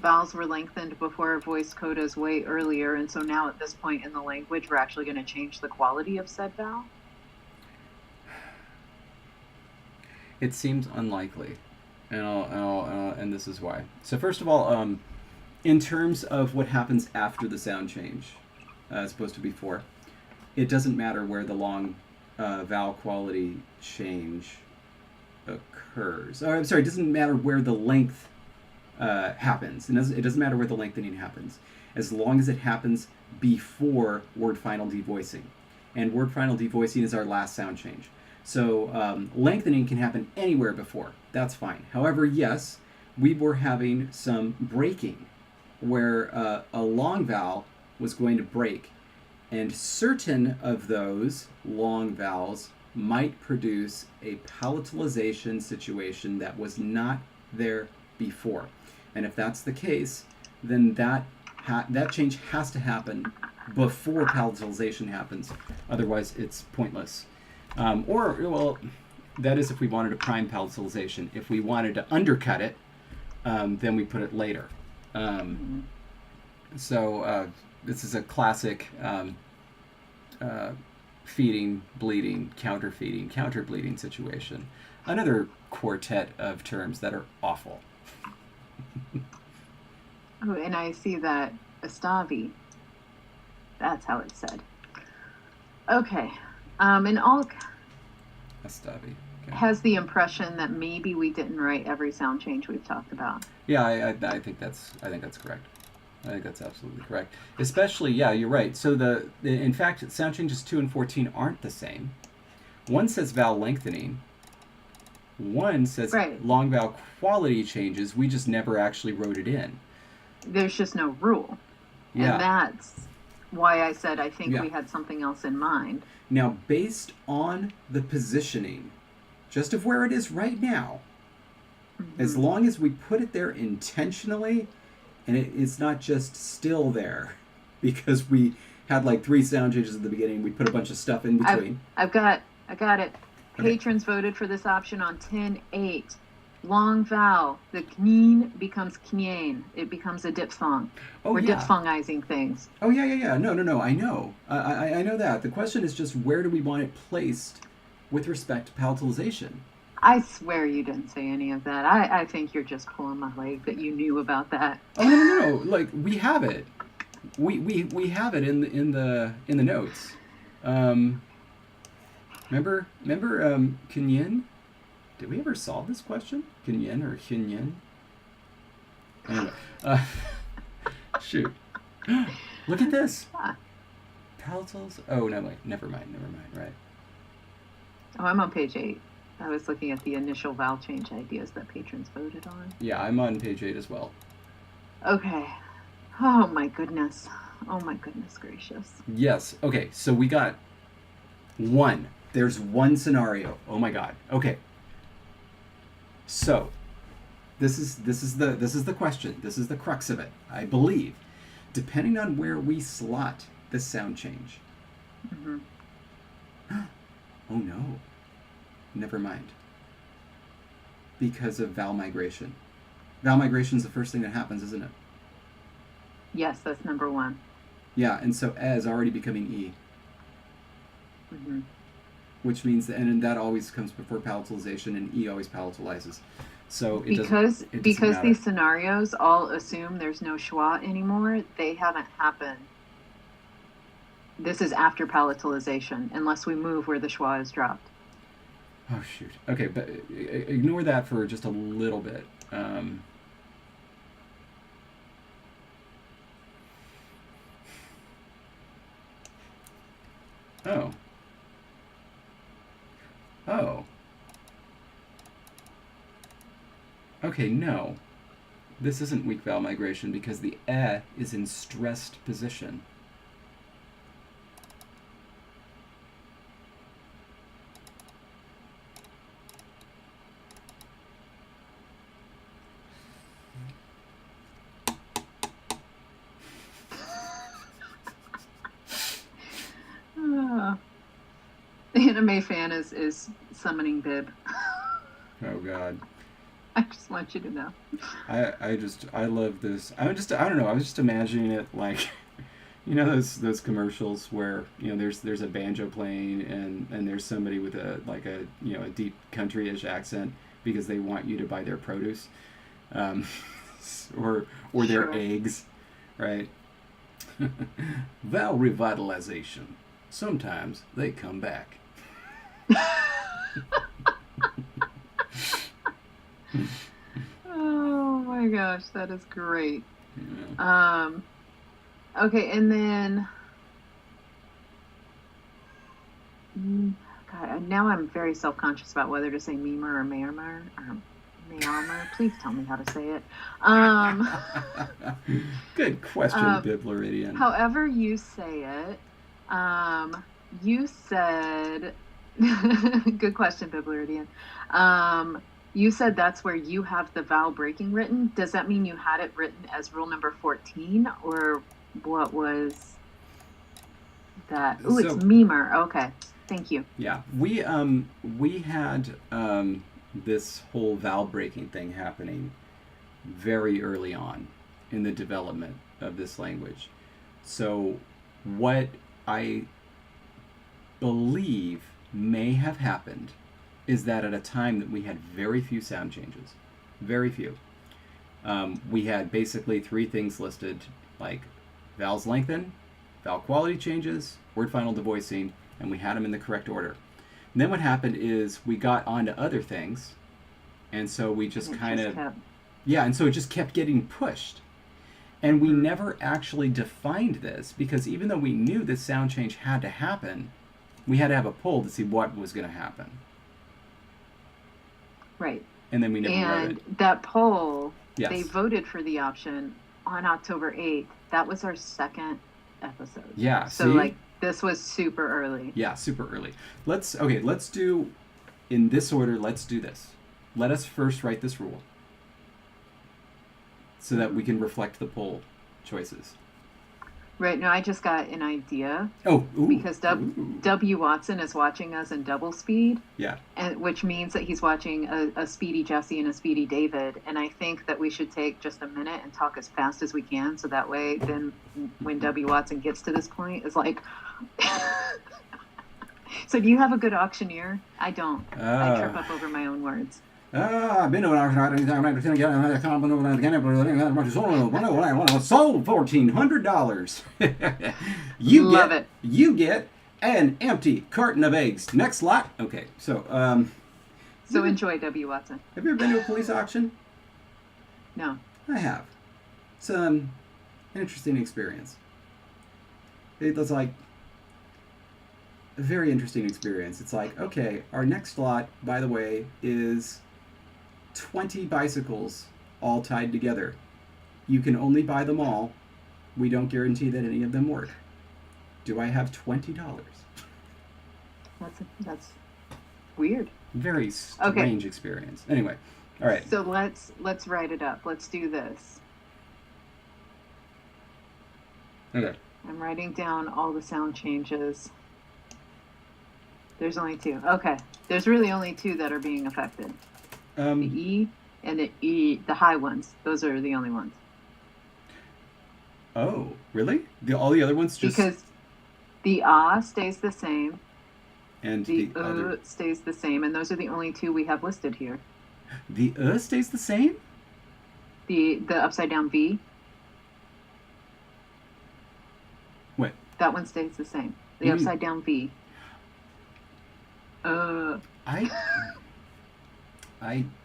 vowels were lengthened before voiced codas way earlier, and so now at this point in the language we're actually going to change the quality of said vowel? It seems unlikely, and this is why. So first of all, in terms of what happens after the sound change, as opposed to before, it doesn't matter where the long vowel quality change occurs. Oh, I'm sorry, it doesn't matter where the length happens. It doesn't matter where the lengthening happens, as long as it happens before word final devoicing. And word final devoicing is our last sound change. So lengthening can happen anywhere before. That's fine. However, yes, we were having some breaking where a long vowel was going to break. And certain of those long vowels might produce a palatalization situation that was not there before. And if that's the case, then that change has to happen before palatalization happens. Otherwise, it's pointless. Well, that is if we wanted a prime palatalization. If we wanted to undercut it, then we put it later. So this is a classic feeding, bleeding, counter-feeding, counter-bleeding situation. Another quartet of terms that are awful. Oh, and I see that astavi. That's how it's said. Okay. And all Astavi. Okay. has the impression that maybe we didn't write every sound change we've talked about. Yeah, I think that's correct. I think that's absolutely correct. Especially, yeah, you're right. So in fact, sound changes 2 and 14 aren't the same. One says vowel lengthening. One says long vowel quality changes. We just never actually wrote it in. There's just no rule. Yeah. And that's why I said I think we had something else in mind. Now, based on the positioning, just of where it is right now, as long as we put it there intentionally, and it's not just still there, because we had like 3 sound changes at the beginning, we put a bunch of stuff in between. I got it. Okay. Patrons voted for this option on 10-8. Long vowel. The kneen becomes knien. It becomes a diphthong. We're diphthongizing things. Oh, yeah. No. I know. I know that. The question is just where do we want it placed with respect to palatalization? I swear you didn't say any of that. I think you're just pulling my leg that you knew about that. Oh, no. Like, we have it. We have it in the notes. Remember Kinyin? Did we ever solve this question? Kinyin or Kinyin? Anyway, shoot. Look at this. Palatals. Oh, no, wait. Never mind. Right. Oh, I'm on page 8. I was looking at the initial vowel change ideas that patrons voted on. Yeah, I'm on page 8 as well. Okay. Oh, my goodness. Oh, my goodness gracious. Yes. Okay, so we got 1. There's 1 scenario. Oh, my God. Okay. So, this is the question. This is the crux of it, I believe. Depending on where we slot the sound change. Oh no. Never mind. Because of vowel migration. Vowel migration is the first thing that happens, isn't it? Yes, that's number 1. Yeah, and so E is already becoming E. Which means and that always comes before palatalization, and E always palatalizes. So because these scenarios all assume there's no schwa anymore, they haven't happened. This is after palatalization, unless we move where the schwa is dropped. Oh shoot. Okay, but ignore that for just a little bit. Oh. Okay, no. This isn't weak vowel migration because the E is in stressed position. The anime fan is summoning Bib. Oh God. I just want you to know. I love this. I don't know. I was just imagining it like, you know, those commercials where, you know, there's a banjo playing and there's somebody with a deep country-ish accent because they want you to buy their produce, or their eggs, right? Vowel revitalization. Sometimes they come back. Oh my gosh, that is great. Yeah. Okay, and then God, now I'm very self-conscious about whether to say Memer or Mayarmer or Mayarmer. Please tell me how to say it. Good question, Bibleridian. However you say it, You said, good question, Biblioreadian. You said that's where you have the vowel breaking written. Does that mean you had it written as rule number 14, or what was that? Oh, it's So memer. Okay, thank you. yeah, we had this whole vowel breaking thing happening very early on in the development of this language. So what I believe may have happened is that at a time that we had very few sound changes, very few. We had basically three things listed, like vowels lengthen, vowel quality changes, word final devoicing, and we had them in the correct order. And then what happened is we got onto other things, and so we just kind of, yeah, and so it just kept getting pushed. And we never actually defined this, because even though we knew this sound change had to happen, we had to have a poll to see what was going to happen. Right. And then we never wrote it. And that poll, Yes. they voted for the option on October 8th. That was our second episode. Yeah, So, see? like, this was super early. Yeah, super early. Let's do, in this order, let's do this. Let us first write this rule so that we can reflect the poll choices. Right. Now, I just got an idea. Oh, ooh, Because ooh. W. Watson is watching us in double speed. Yeah. And which means that he's watching a speedy Jesse and a speedy David. And I think that we should take just a minute and talk as fast as we can. So that way, then when W. Watson gets to this point, it's like... So do you have a good auctioneer? I don't. I trip up over my own words. I've been to an auction. Sold $1,400. Love it. You get an empty carton of eggs. Next lot. Okay, so So enjoy, W. Watson. have you ever been to a police auction? No. I have. It's an interesting experience. It was like a very interesting experience. It's like, okay, our next lot, by the way, is 20 bicycles all tied together. You can only buy them all. We don't guarantee that any of them work. Do I have $20? That's weird. Very strange experience. Anyway, all right. So let's write it up. Let's do this. Okay. I'm writing down all the sound changes. There's only two. Okay. There's really only two that are being affected. The E and the E, the high ones. Those are the only ones. Oh, really? All the other ones just... Because the ah stays the same. And The other... stays the same. And those are the only two we have listed here. The stays the same? The upside down V. What? That one stays the same. The upside down V.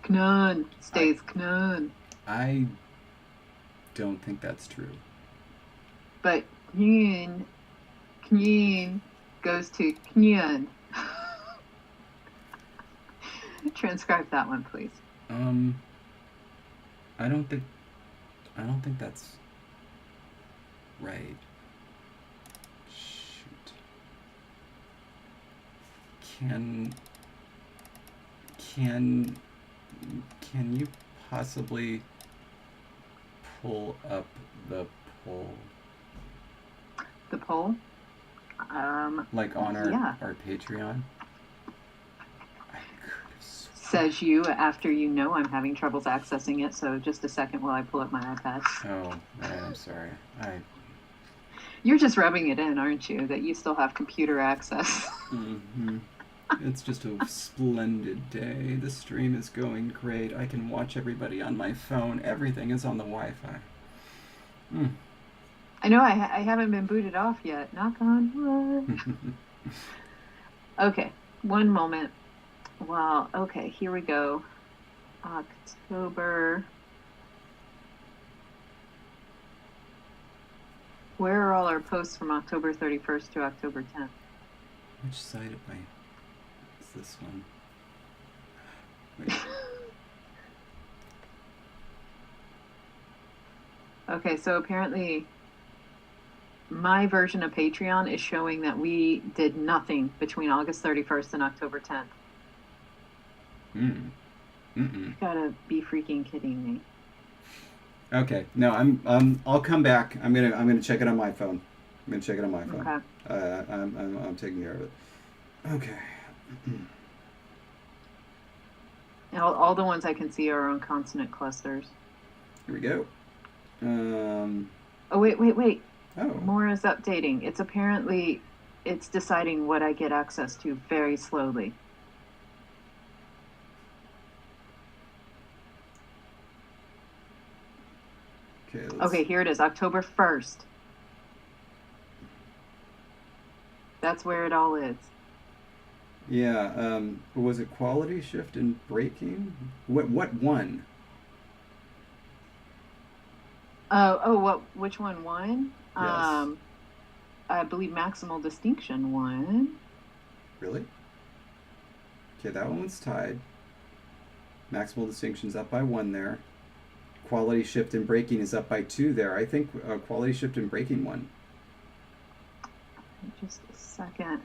Knun stays knun. I don't think that's true. But knun goes to knun. Transcribe that one, please. I don't think that's right. Shoot. Can you possibly pull up the poll? The poll? Like on yeah. our Patreon? Says you after you know I'm having troubles accessing it, so just a second while I pull up my iPad. Oh, right, I'm sorry. You're just rubbing it in, aren't you, that you still have computer access? Mm-hmm. It's just a splendid day. The stream is going great. I can watch everybody on my phone. Everything is on the Wi-Fi. I know I haven't been booted off yet. Knock on wood. Okay, one moment. Wow, okay, here we go. October. Where are all our posts from October 31st to October 10th? Which side of my... is this one? Wait. Okay, so apparently my version of Patreon is showing that we did nothing between August 31st and October 10th. You gotta be freaking kidding me. Okay, no, I'll come back. I'm gonna check it on my phone. I'm gonna check it on my phone. Okay. I'm taking care of it. Okay. And all the ones I can see are on consonant clusters. Here we go. Oh, wait. Oh. More is updating. It's deciding what I get access to very slowly. Okay, here it is, October 1st. That's where it all is. Yeah, was it quality shift and breaking? What one? Which one won? Yes. I believe maximal distinction won. Really? Okay, that one was tied. Maximal distinction's up by 1 there. Quality shift and breaking is up by 2 there. I think quality shift and breaking won. Just a second.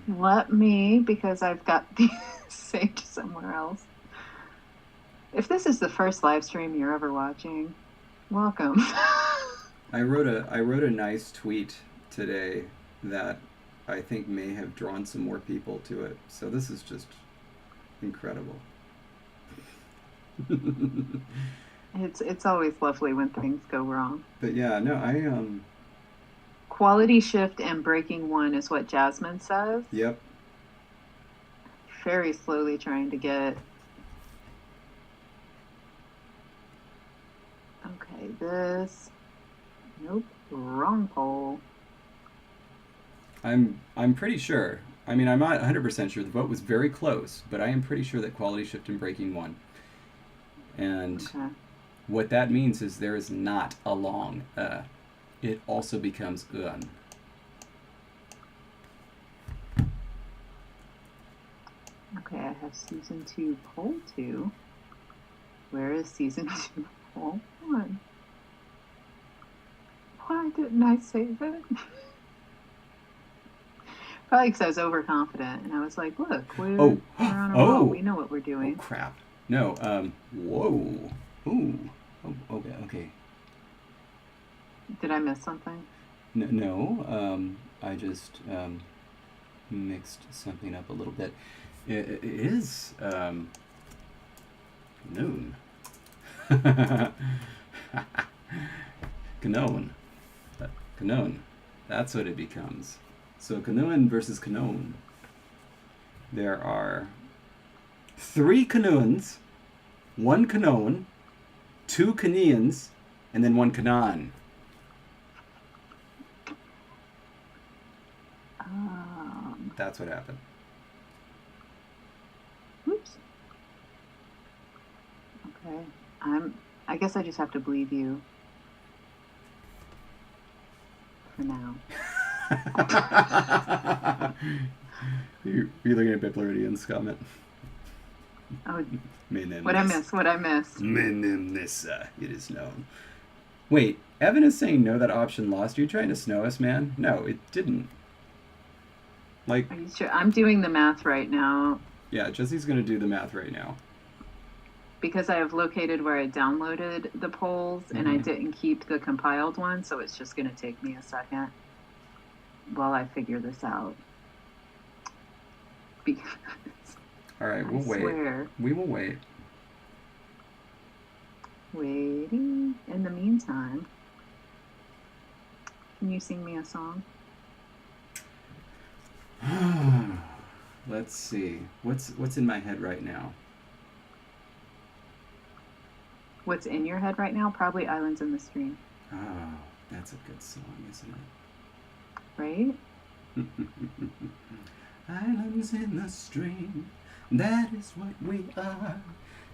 Let me, because I've got these saved somewhere else. If this is the first live stream you're ever watching, welcome. I wrote a nice tweet today that I think may have drawn some more people to it. So this is just incredible. It's always lovely when things go wrong. But yeah, no, Quality shift and breaking 1 is what Jasmine says. Yep. Very slowly trying to get. Okay, this. Nope, wrong poll. I'm pretty sure. I mean, I'm not 100% sure. The vote was very close, but I am pretty sure that quality shift and breaking won. And what that means is there is not a long it also becomes un. Okay, I have season 2 poll 2. Where is season 2 poll 1? Why didn't I save it? Probably because I was overconfident and I was like, look, we're on a roll. We know what we're doing. Oh, crap. No, whoa. Ooh. Oh, okay. Did I miss something? No, I just mixed something up a little bit. It is noon. Canon. Canon. That's what it becomes. So Canon versus Canon. There are 3 Canons, 1 Canon, 2 Canians, and then 1 Canon. That's what happened. Oops. Okay. I guess I just have to believe you. For now. You're looking at Bipleridian's comment. Oh, what I miss? It is known. Wait, Evan is saying no, that option lost. Are you trying to snow us, man? No, it didn't. Like, are you sure? I'm doing the math right now. Yeah, Jesse's going to do the math right now. Because I have located where I downloaded the polls and I didn't keep the compiled one, so it's just going to take me a second while I figure this out. Because all right, we'll wait. We will wait. Waiting. In the meantime, can you sing me a song? Let's see. What's in my head right now? What's in your head right now? Probably Islands in the Stream. Oh, that's a good song, isn't it? Right? Islands in the stream, that is what we are.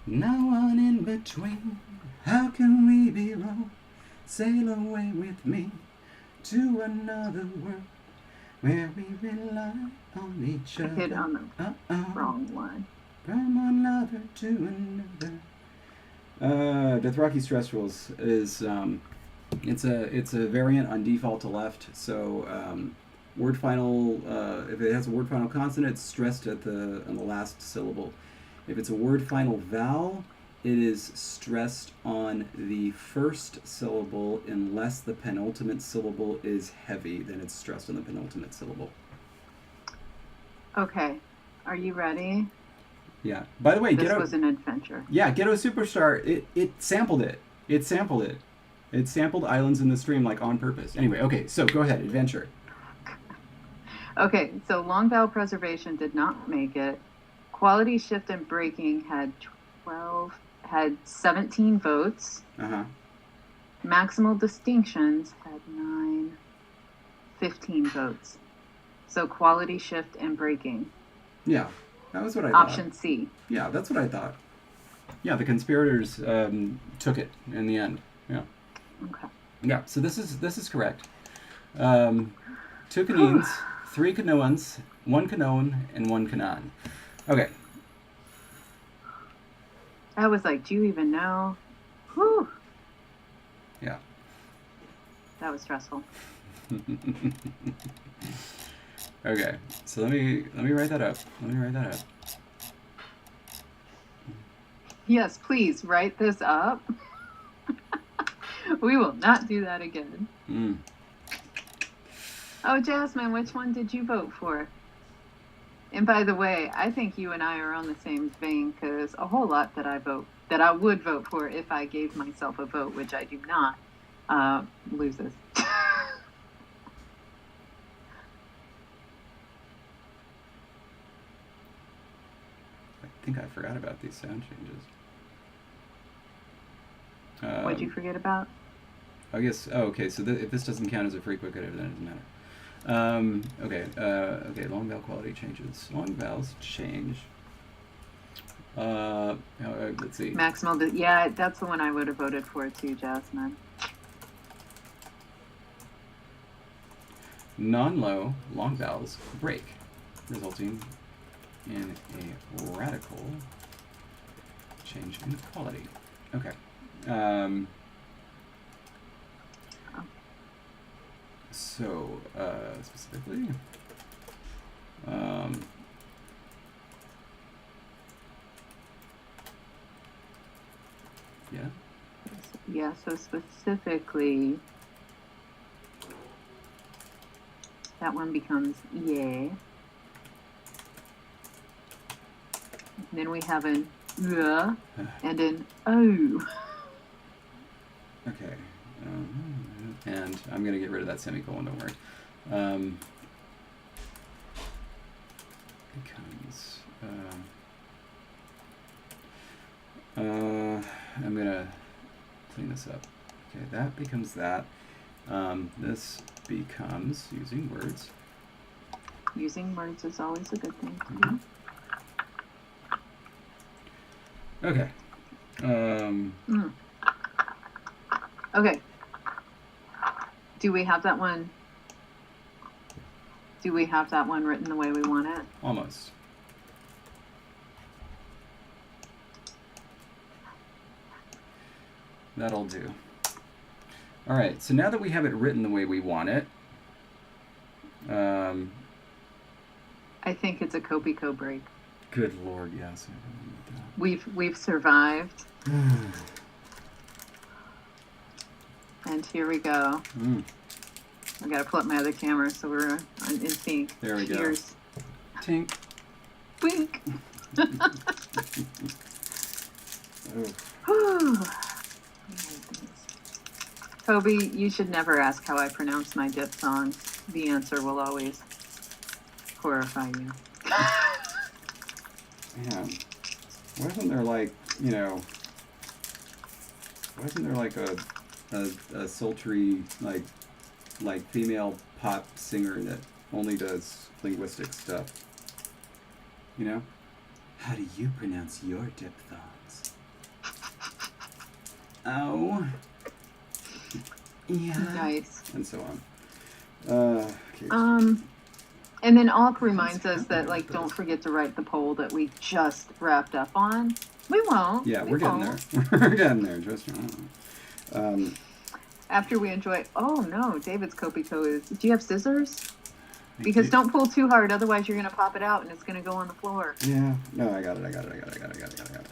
Now on in between, how can we be wrong? Sail away with me to another world where we rely on each other. I hit on the wrong one. From one lover to another. Dothraki Stress Rules is It's a variant on default to left. So word final, if it has a word final consonant, it's stressed on the last syllable. If it's a word final vowel, it is stressed on the first syllable unless the penultimate syllable is heavy. Then it's stressed on the penultimate syllable. Okay. Are you ready? Yeah. By the way, This was an adventure. Yeah, Ghetto Superstar, it sampled it. It sampled it. It sampled Islands in the Stream like on purpose. Anyway, okay, so go ahead, adventure. Okay, so long vowel preservation did not make it. Quality shift and breaking had 17 votes. Uh-huh. Maximal distinctions had 15 votes. So quality shift and breaking. Yeah, that was what I thought. Option C. Yeah, that's what I thought. Yeah, the conspirators took it in the end. Yeah. Okay. Yeah, so this is correct. 2 Canines, 3 Canoans, 1 Canoan, and 1 Canaan. Okay. I was like, do you even know? Whew. Yeah. That was stressful. Okay, so let me write that up. Yes, please write this up. We will not do that again. Mm. Oh, Jasmine, which one did you vote for? And by the way, I think you and I are on the same vein because a whole lot that I would vote for if I gave myself a vote, which I do not, loses. I think I forgot about these sound changes. What'd you forget about? I guess. Oh, okay. So if this doesn't count as a fricative, then it doesn't matter. Okay. Long vowel quality changes. Long vowels change. Let's see. Maximal. Yeah, that's the one I would have voted for too, Jasmine. Non-low long vowels break, resulting in a radical change in quality. Okay. So, specifically, yeah. Yeah, so specifically, that one becomes yay. And then we have an and an o. Okay. And I'm going to get rid of that semicolon, don't worry. Becomes... I'm going to clean this up. Okay, that becomes that. This becomes using words. Using words is always a good thing to do. Okay. Okay. Do we have that one? Do we have that one written the way we want it? Almost. That'll do. All right, so now that we have it written the way we want it, I think it's a Copico break. Good Lord, yes. We've survived. And here we go. I gotta pull up my other camera so we're in sync. There we Cheers. go. Tink. Wink. Toby, you should never ask how I pronounce my diphthongs. The answer will always horrify you. Man, wasn't there like, wasn't there like a sultry, like female pop singer that only does linguistic stuff? You know? How do you pronounce your diphthongs? Oh. Yeah. Nice. And so on. Okay. And then Alk reminds us that, don't forget to write the poll that we just wrapped up on. We won't. Yeah, we're getting there. We're getting there. Just After we enjoy, oh no, David's Kopiko is. Do you have scissors? I Because do- don't pull too hard, otherwise you're gonna pop it out and it's gonna go on the floor. Yeah. No, I got it.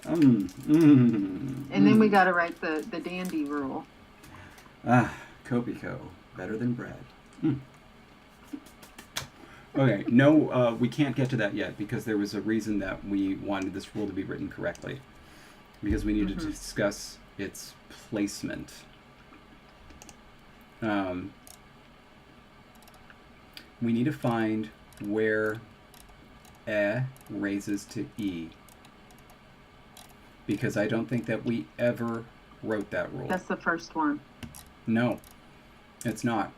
And then we gotta write the dandy rule. Ah, Kopiko, better than bread. Okay, no, we can't get to that yet because there was a reason that we wanted this rule to be written correctly. Because we needed to discuss its placement. We need to find where E raises to E. Because I don't think that we ever wrote that rule. That's the first one. No, it's not.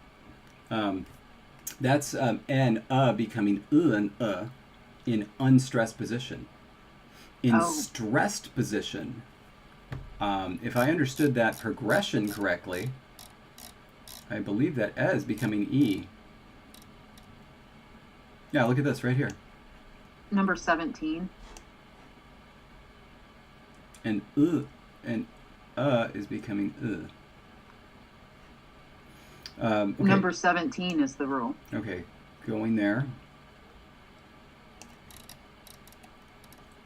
That's N becoming and in unstressed position. In stressed position, if I understood that progression correctly, I believe that E is becoming E. Yeah, look at this right here. Number 17. And is becoming Okay. Number 17 is the rule. Okay, going there.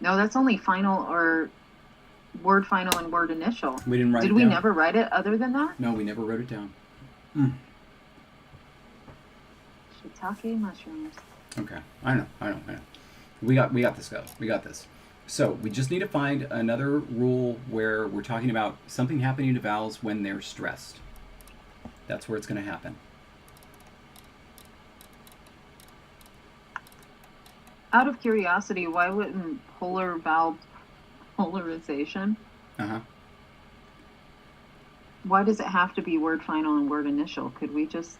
No, that's only final or word final and word initial. We didn't write it Did we down. never write it other than that? No, we never wrote it down. Shiitake mushrooms. Okay, I know. We got this, go. We got this. So we just need to find another rule where we're talking about something happening to vowels when they're stressed. That's where it's going to happen. Out of curiosity, why wouldn't polar vowel polarization? Why does it have to be word final and word initial? Could we just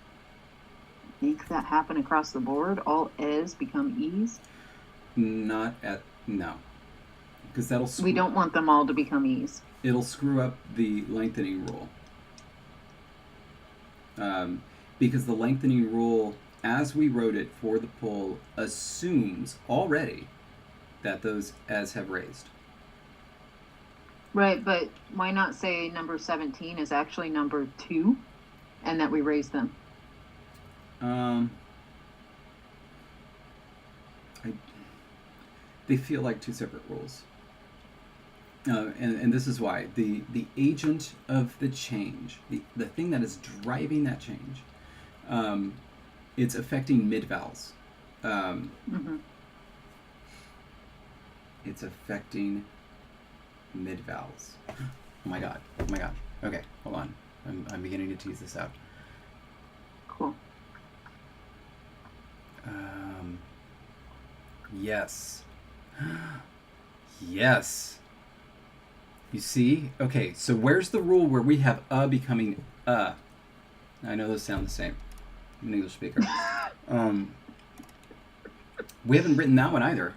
make that happen across the board? All E's become E's? No. Because that'll We don't want them all to become E's. It'll screw up the lengthening rule. Because the lengthening rule, as we wrote it for the pull, assumes already that those E's have raised. Right, but why not say number 17 is actually number 2 and that we raise them? They feel like two separate rules. And this is why. The agent of the change, the thing that is driving that change, it's affecting mid-vowels. It's affecting mid-vowels. Oh my god. Okay, hold on. I'm beginning to tease this out. Cool. Yes. Yes. You see? Okay, so where's the rule where we have becoming I know those sound the same. I'm an English speaker. We haven't written that one either.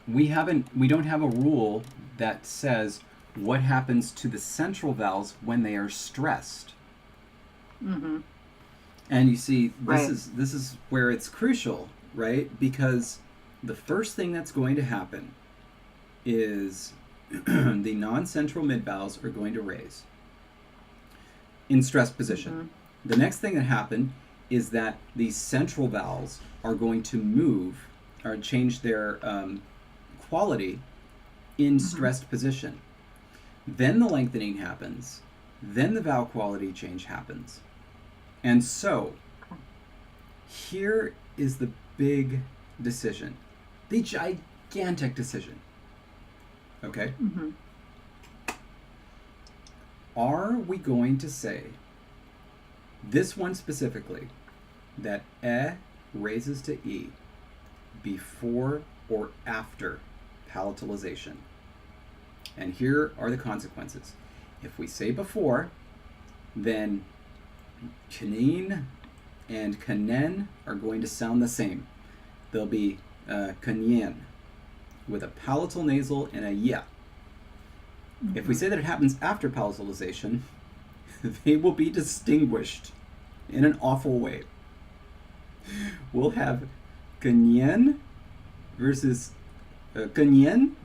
We don't have a rule that says what happens to the central vowels when they are stressed. And you see, this is where it's crucial, right? Because the first thing that's going to happen is the non-central mid-vowels are going to raise in stressed position. The next thing that happened is that the central vowels are going to move or change their quality in stressed position. Then the lengthening happens. Then the vowel quality change happens. And so, here is the big decision. The gigantic decision. Okay? Are we going to say, this one specifically, that E raises to E before or after palatalization? And here are the consequences. If we say before, then kanin and kanen are going to sound the same. They'll be kanyen with a palatal nasal and a ya. If we say that it happens after palatalization, they will be distinguished in an awful way. We'll have kanyen versus kanien.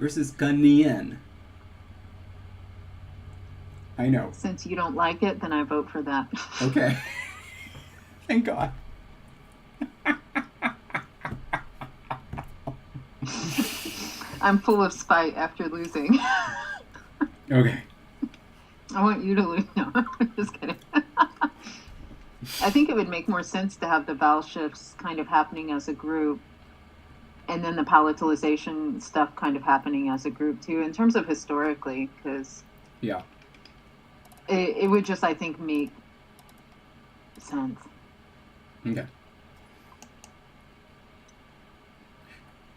I know. Since you don't like it, then I vote for that. Okay. Thank God. I'm full of spite after losing. Okay. I want you to lose. No, I'm just kidding. I think it would make more sense to have the vowel shifts kind of happening as a group, and then the palatalization stuff kind of happening as a group too, in terms of historically, because Yeah. it would just, I think, make sense. Okay.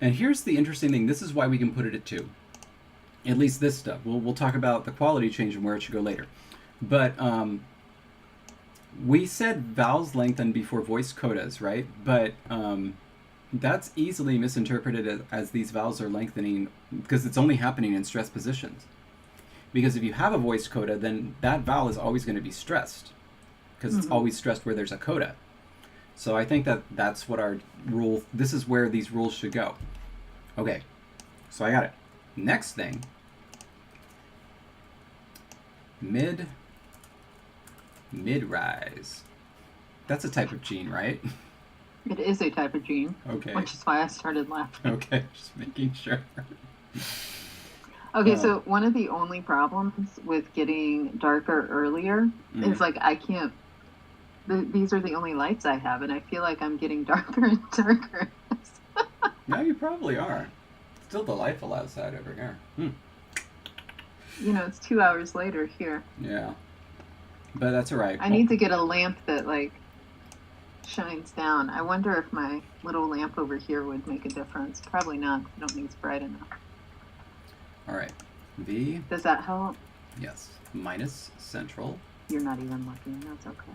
And here's the interesting thing. This is why we can put it at 2. At least this stuff. We'll talk about the quality change and where it should go later. But we said vowels lengthen before voice codas, right? But that's easily misinterpreted as these vowels are lengthening because it's only happening in stressed positions. Because if you have a voice coda, then that vowel is always going to be stressed because it's always stressed where there's a coda. So I think that that's what our rule, this is where these rules should go. Okay, so I got it. Next thing, mid-rise. That's a type of gene, right? It is a type of gene. Okay. Which is why I started laughing. Okay, just making sure. Okay, so one of the only problems with getting darker earlier is like I can't. These are the only lights I have, and I feel like I'm getting darker and darker. No, you probably are. Still delightful outside over here. You know, it's 2 hours later here. Yeah, but that's all right. I need to get a lamp that like shines down. I wonder if my little lamp over here would make a difference. Probably not. I don't think it's bright enough. All right. V. Does that help? Yes. Minus central. You're not even looking. That's okay.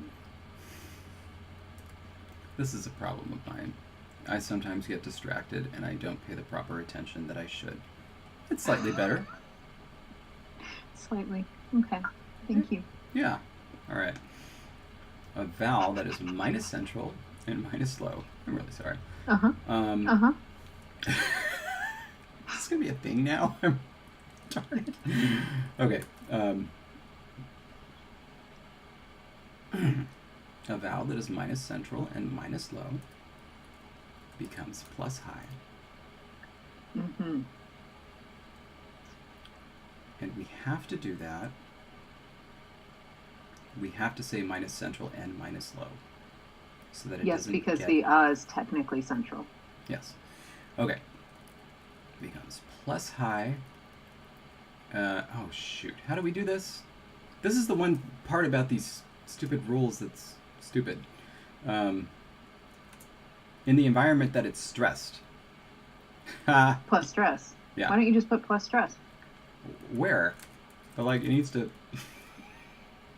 This is a problem of mine. I sometimes get distracted and I don't pay the proper attention that I should. It's slightly better. Slightly. Okay. Thank you. Yeah. All right. A vowel that is minus central and minus low. I'm really sorry. Uh-huh. Uh-huh. Is this going to be a thing now? Darn it. Okay. A vowel that is minus central and minus low becomes plus high. Mm-hmm. And we have to do that. We have to say minus central and minus low. So that it doesn't because get... the is technically central. Yes. Okay. Becomes plus high. Oh, shoot. How do we do this? This is the one part about these stupid rules that's stupid. In the environment that it's stressed. Plus stress. Yeah. Why don't you just put plus stress? Where? But, like, it needs to...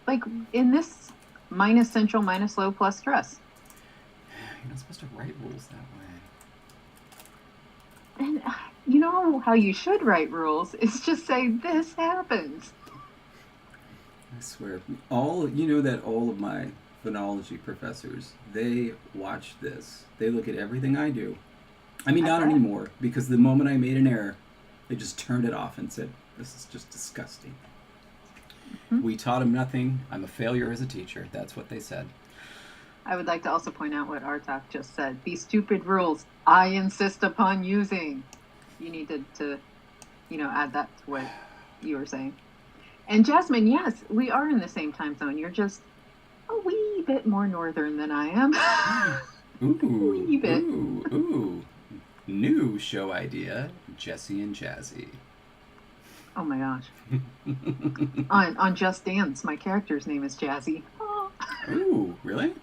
Like, in this minus central, minus low, plus stress. You're not supposed to write rules that way. And you know how you should write rules is just say this happens. I swear, you know that all of my phonology professors, they watch this. They look at everything I do. I mean, not anymore, because the moment I made an error, they just turned it off and said, "This is just disgusting." Mm-hmm. We taught them nothing. I'm a failure as a teacher. That's what they said. I would like to also point out what Artak just said. These stupid rules, I insist upon using. You needed to, add that to what you were saying. And Jasmine, yes, we are in the same time zone. You're just a wee bit more northern than I am. Ooh, a wee bit. Ooh. New show idea, Jessie and Jazzy. Oh my gosh. on Just Dance, my character's name is Jazzy. Oh. Ooh, really?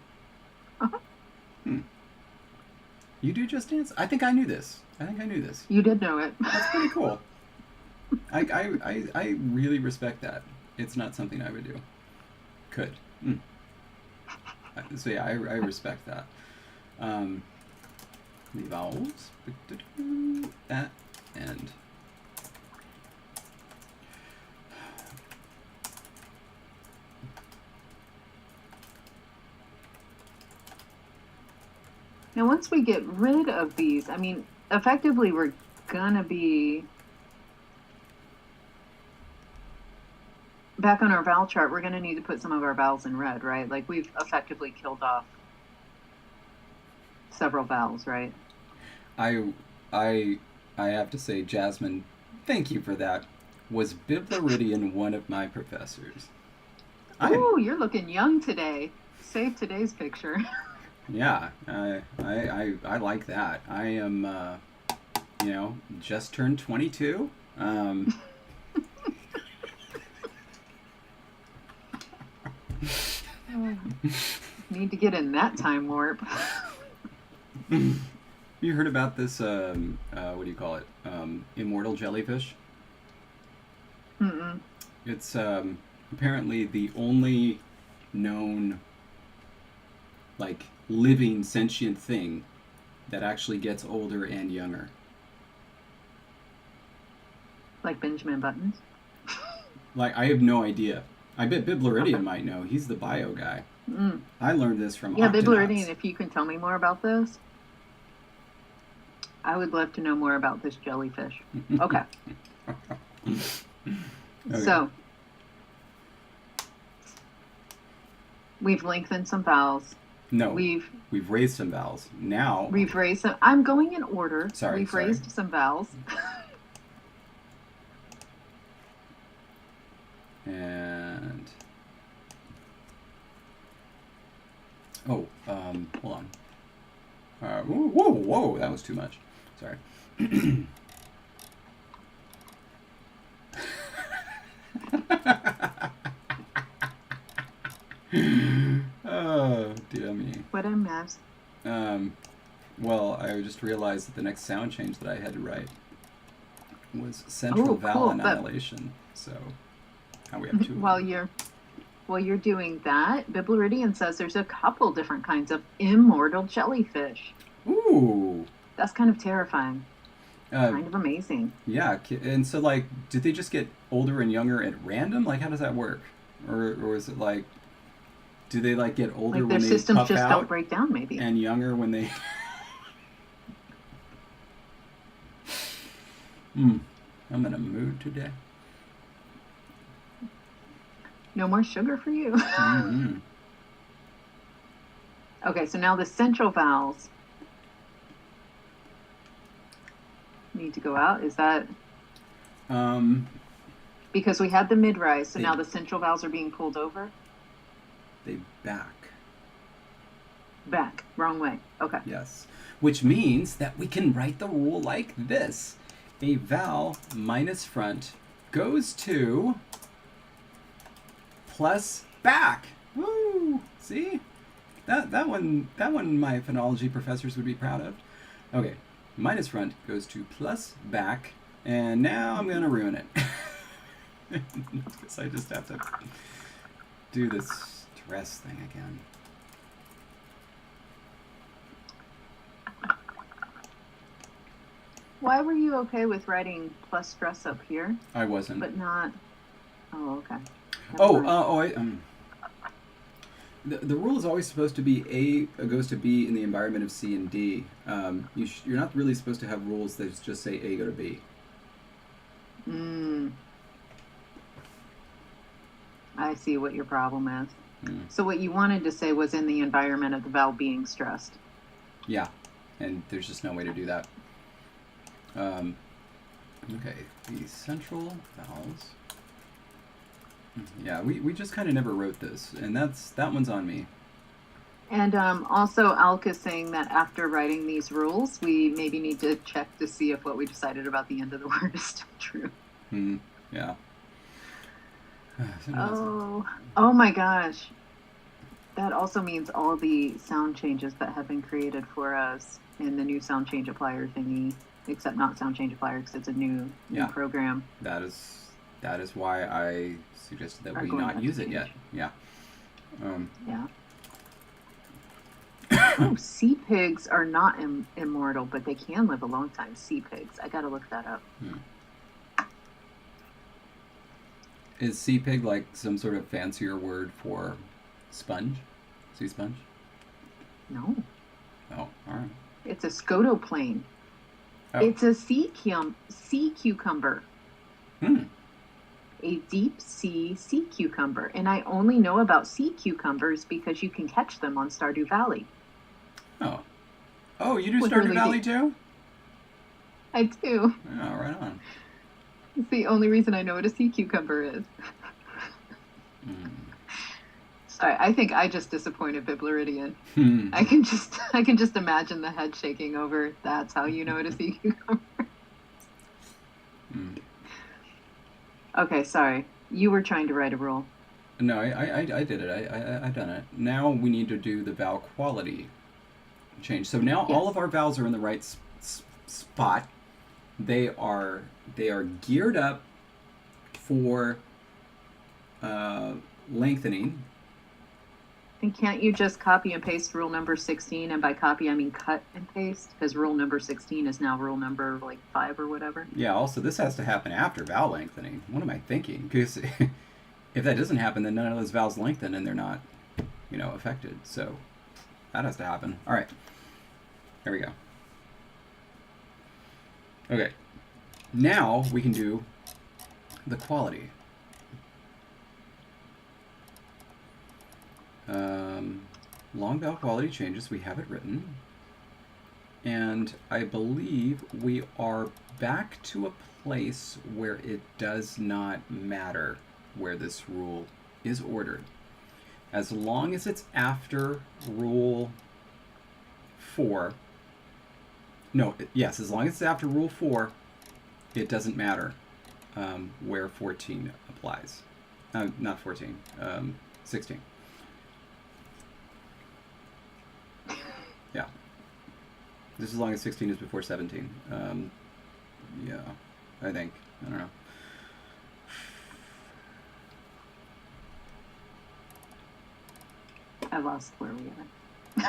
Uh-huh. You do Just Dance? I think I knew this. You did know it. That's pretty cool. I really respect that. It's not something I would do. Could. So yeah, I respect that. The vowels. That and now once we get rid of these, I mean, effectively we're gonna be back on our vowel chart, we're going to need to put some of our vowels in red, right? Like we've effectively killed off several vowels, right? I I have to say, Jasmine, thank you for that. Was Biblaridian one of my professors? Oh, you're looking young today. Save today's picture. Yeah, I like that. I am, just turned 22. Need to get in that time warp. You heard about this, what do you call it? Immortal jellyfish? Mm-mm. It's apparently the only known, like, living sentient thing that actually gets older and younger. Like Benjamin Buttons? Like, I have no idea. I bet Biblaridian Okay. might know. He's the bio guy. Mm. I learned this from Yeah, Octonauts. Biblaridian, if you can tell me more about this, I would love to know more about this jellyfish. Okay. So, we've lengthened some vowels. No, We've raised some vowels. Now, raised some. I'm going in order. Sorry, We've sorry. raised some vowels. and hold on. Whoa, that was too much. Sorry. Oh, dear me. What a mess. Well, I just realized that the next sound change that I had to write was central Oh, vowel cool, but- annihilation. So, now we have two. While you're doing that, Biblaridian says there's a couple different kinds of immortal jellyfish. Ooh. That's kind of terrifying. Kind of amazing. Yeah, and so, like, did they just get older and younger at random? Like, how does that work? Or is it like, do they, like, get older Like when their they systems puff just out don't break down, maybe. and younger when they... I'm in a mood today. No more sugar for you. Mm-hmm. Okay, so now the central vowels need to go out. Is that because we had the mid-rise, so now the central vowels are being pulled over? They back. Back. Wrong way. Okay. Yes. Which means that we can write the rule like this. A vowel minus front goes to plus back. Woo! See? That one my phonology professors would be proud of. Okay. Minus front goes to plus back, and now I'm gonna ruin it. Because I just have to do this stress thing again. Why were you okay with writing plus stress up here, I wasn't. but not? Oh, okay. Never mind. The rule is always supposed to be A goes to B in the environment of C and D. You're not really supposed to have rules that just say A go to B. I see what your problem is. Mm. So what you wanted to say was in the environment of the vowel being stressed. Yeah, and there's just no way to do that. Okay, the central vowels. Yeah, we just kind of never wrote this, and that one's on me. And also, Alk is saying that after writing these rules, we maybe need to check to see if what we decided about the end of the word is still true. Yeah. Oh my gosh. That also means all the sound changes that have been created for us in the new sound change applier thingy, except not sound change applier because it's a new program. That is why I suggested that we not use it yet. Yeah. Yeah. Oh, sea pigs are not immortal, but they can live a long time. Sea pigs. I gotta look that up. Is sea pig like some sort of fancier word for sponge? Sea sponge? No. Oh, all right. It's a scotoplane. Oh. It's a sea cucumber. a deep sea cucumber. And I only know about sea cucumbers because you can catch them on Stardew Valley. Oh. Oh, you do With Stardew really Valley deep- too? I do. Oh, right on. It's the only reason I know what a sea cucumber is. Mm. Sorry, I think I just disappointed Bibleridian. Hmm. I can just imagine the head shaking over. That's how you know what a sea cucumber. Mm. Okay, sorry. You were trying to write a rule. No, I did it. I've done it. Now we need to do the vowel quality change. So now all Yes. of our vowels are in the right spot. They are geared up for lengthening. And can't you just copy and paste rule number 16? And by copy, I mean cut and paste, because rule number 16 is now rule number 5 or whatever. Yeah, also this has to happen after vowel lengthening. What am I thinking? Because if that doesn't happen, then none of those vowels lengthen and they're not, affected. So that has to happen. All right. There we go. Okay. Now we can do the quality. Long vowel quality changes. We have it written. And I believe we are back to a place where it does not matter where this rule is ordered. As long as it's after rule 4. No, yes, as long as it's after rule 4, it doesn't matter where 14 applies. Not 14, 16. Yeah. Just as long as 16 is before 17. Yeah, I think. I don't know. I lost where we are.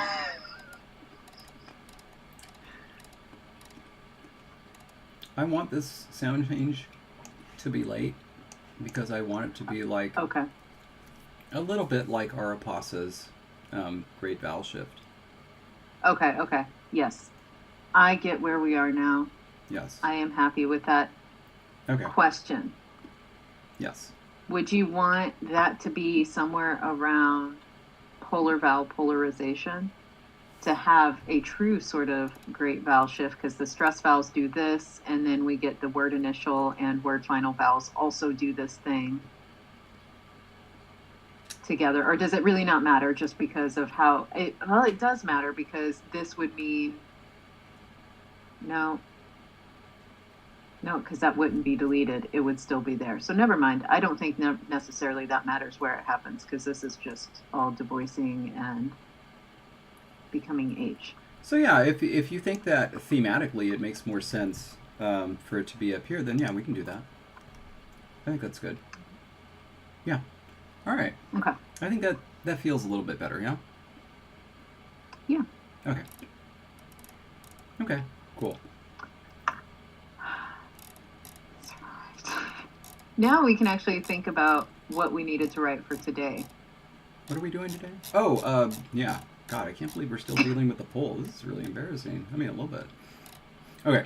I want this sound change to be late because I want it to be like Okay. a little bit like Arapasa's great vowel shift. Okay. Yes. I get where we are now. Yes. I am happy with that. Okay. Question. Yes. Would you want that to be somewhere around polar vowel polarization to have a true sort of great vowel shift? Because the stress vowels do this, and then we get the word initial and word final vowels also do this thing together. Or does it really not matter just because of how it? Well, it does matter because this would mean no, because that wouldn't be deleted. It would still be there. So never mind. I don't think necessarily that matters where it happens because this is just all devoicing and becoming H. So yeah, if you think that thematically it makes more sense for it to be up here, then yeah, we can do that. I think that's good. Yeah. All right. Okay. I think that feels a little bit better, yeah? Yeah. Okay. Okay, cool. Now we can actually think about what we needed to write for today. What are we doing today? Oh, yeah. God, I can't believe we're still dealing with the poll. This is really embarrassing. I mean, a little bit. Okay.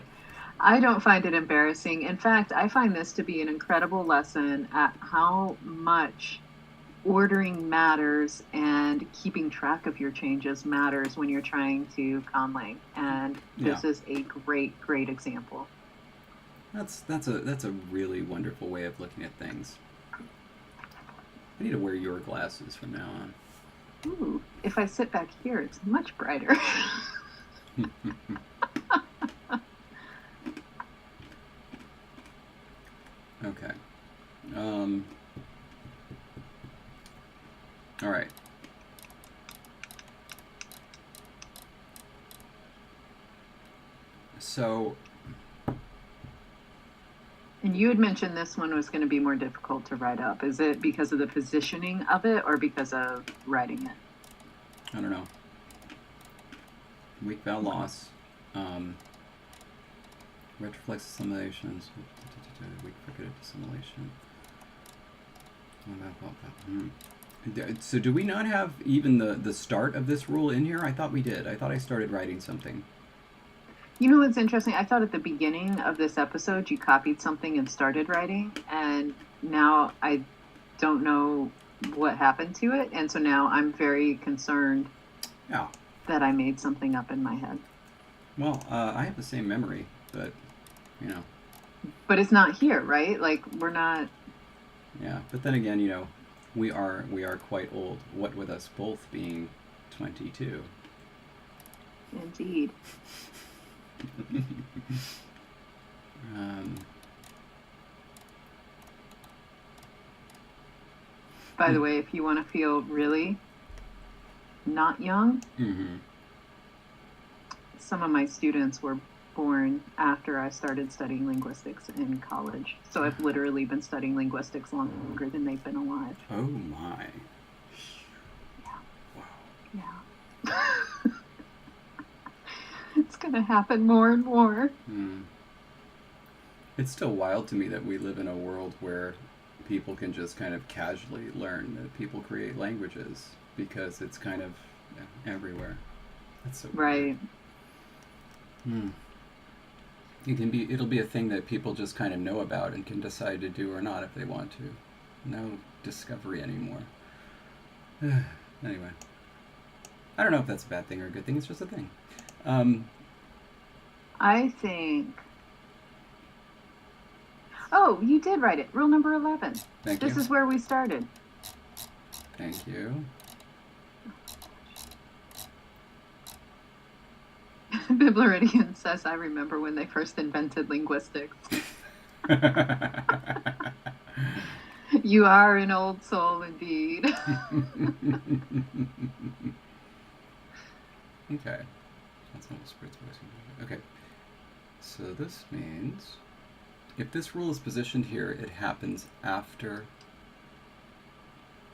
I don't find it embarrassing. In fact, I find this to be an incredible lesson at how much ordering matters and keeping track of your changes matters when you're trying to conlang. And this is a great, great example. That's a really wonderful way of looking at things. I need to wear your glasses from now on. Ooh, if I sit back here, it's much brighter. Okay. All right. So. And you had mentioned this one was going to be more difficult to write up. Is it because of the positioning of it or because of writing it? I don't know. Weak vowel loss. Retroflex assimilations. Weak fricative assimilation. So do we not have even the start of this rule in here? I thought we did. I thought I started writing something. You know what's interesting? I thought at the beginning of this episode you copied something and started writing, and now I don't know what happened to it, and so now I'm very concerned Yeah. that I made something up in my head. Well, I have the same memory, but you know, But it's not here, right? Like we're not. yeah. But then again, you know, we are quite old. What with us both being 22. Indeed. um, By the way, if you want to feel really not young, mm-hmm. some of my students were born after I started studying linguistics in college. So I've literally been studying linguistics longer than they've been alive. Oh my. Yeah. Wow. Yeah. It's going to happen more and more. Mm. It's still wild to me that we live in a world where people can just kind of casually learn that people create languages because it's kind of everywhere. That's so Right. weird. It'll be a thing that people just kind of know about and can decide to do or not if they want to. No discovery anymore. Anyway, I don't know if that's a bad thing or a good thing. It's just a thing. I think. Oh, you did write it. Rule number 11. Thank you. This is where we started. Thank you. Biblaridian says, I remember when they first invented linguistics. You are an old soul indeed. Okay. That's almost spreads voice. Okay. So this means if this rule is positioned here, it happens after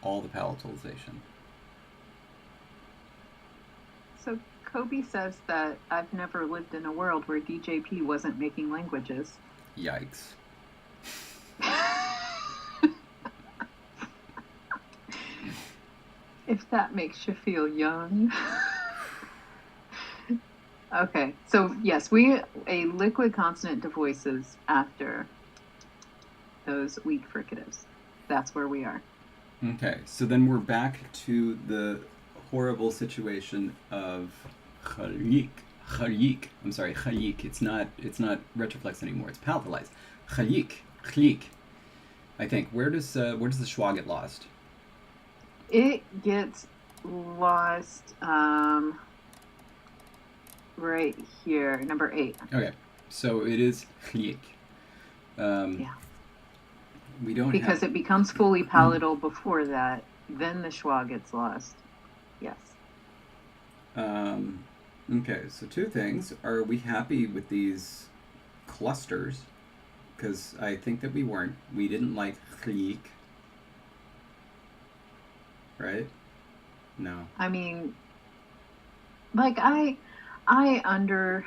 all the palatalization. So Kobe says that I've never lived in a world where DJP wasn't making languages. Yikes. If that makes you feel young. Okay, so yes, a liquid consonant to voices after those weak fricatives. That's where we are. Okay, so then we're back to the horrible situation of khalik. Khalik. I'm sorry, khalik. It's not retroflex anymore. It's palatalized. Khalik. Khlik. I think. Where does the schwa get lost? It gets lost right here, number 8. Okay, so it is khlik. Yeah. We don't because it becomes fully palatal before that. Then the schwa gets lost. Yes. Okay, so two things. Are we happy with these clusters? Because I think that we weren't. We didn't like khlik. Right? No. I mean, like I understand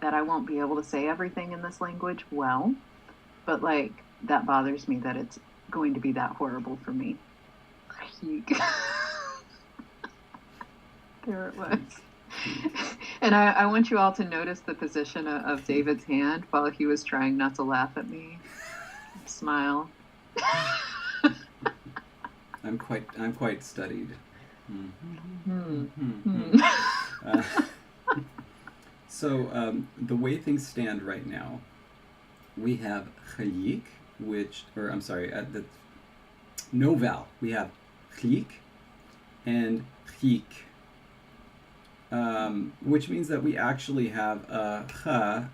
that I won't be able to say everything in this language well, but like that bothers me that it's going to be that horrible for me. There it was. And I want you all to notice the position of David's hand while he was trying not to laugh at me. Smile. I'm quite studied. So the way things stand right now, we have khalik, the no vowel. We have khlik and khik, which means that we actually have a kha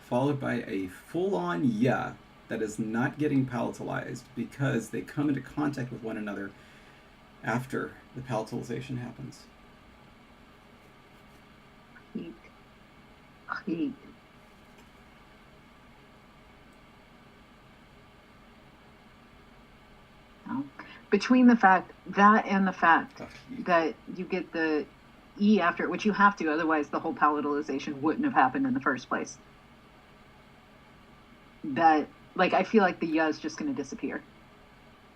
followed by a full-on ya that is not getting palatalized because they come into contact with one another after the palatalization happens. Khik. No. Between the fact and the fact that you get the E after it, which you have to, otherwise the whole palatalization wouldn't have happened in the first place. That, like, I feel like the ya is just going to disappear.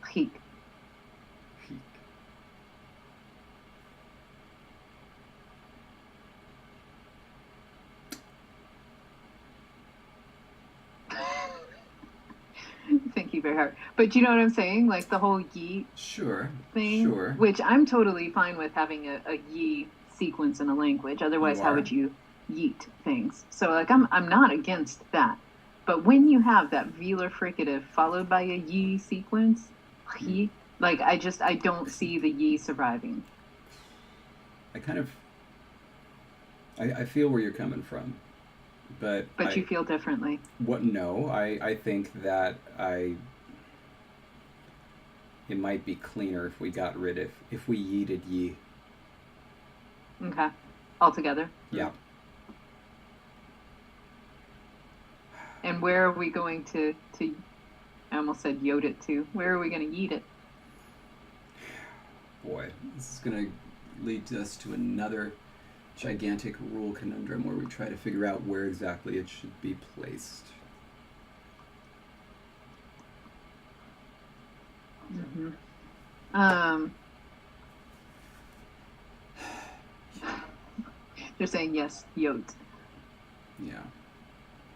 Khik. tricky, very hard. But you know what I'm saying? Like the whole yeet Sure. thing, Sure. which I'm totally fine with having a ye sequence in a language. Otherwise, You how are? would you yeet things? So like I'm not against that. But when you have that velar fricative followed by a ye sequence, ye, like I don't see the ye surviving. I kind of, I feel where you're coming from, but But you feel differently. No, I think that it might be cleaner if we got rid of, if we yeeted ye. Okay. Altogether. Yeah. And where are we going to I almost said yode it to. Where are we going to yeet it? Boy, this is going to lead us to another gigantic rule conundrum where we try to figure out where exactly it should be placed. Mm-hmm. They're saying yes, yote. Yeah.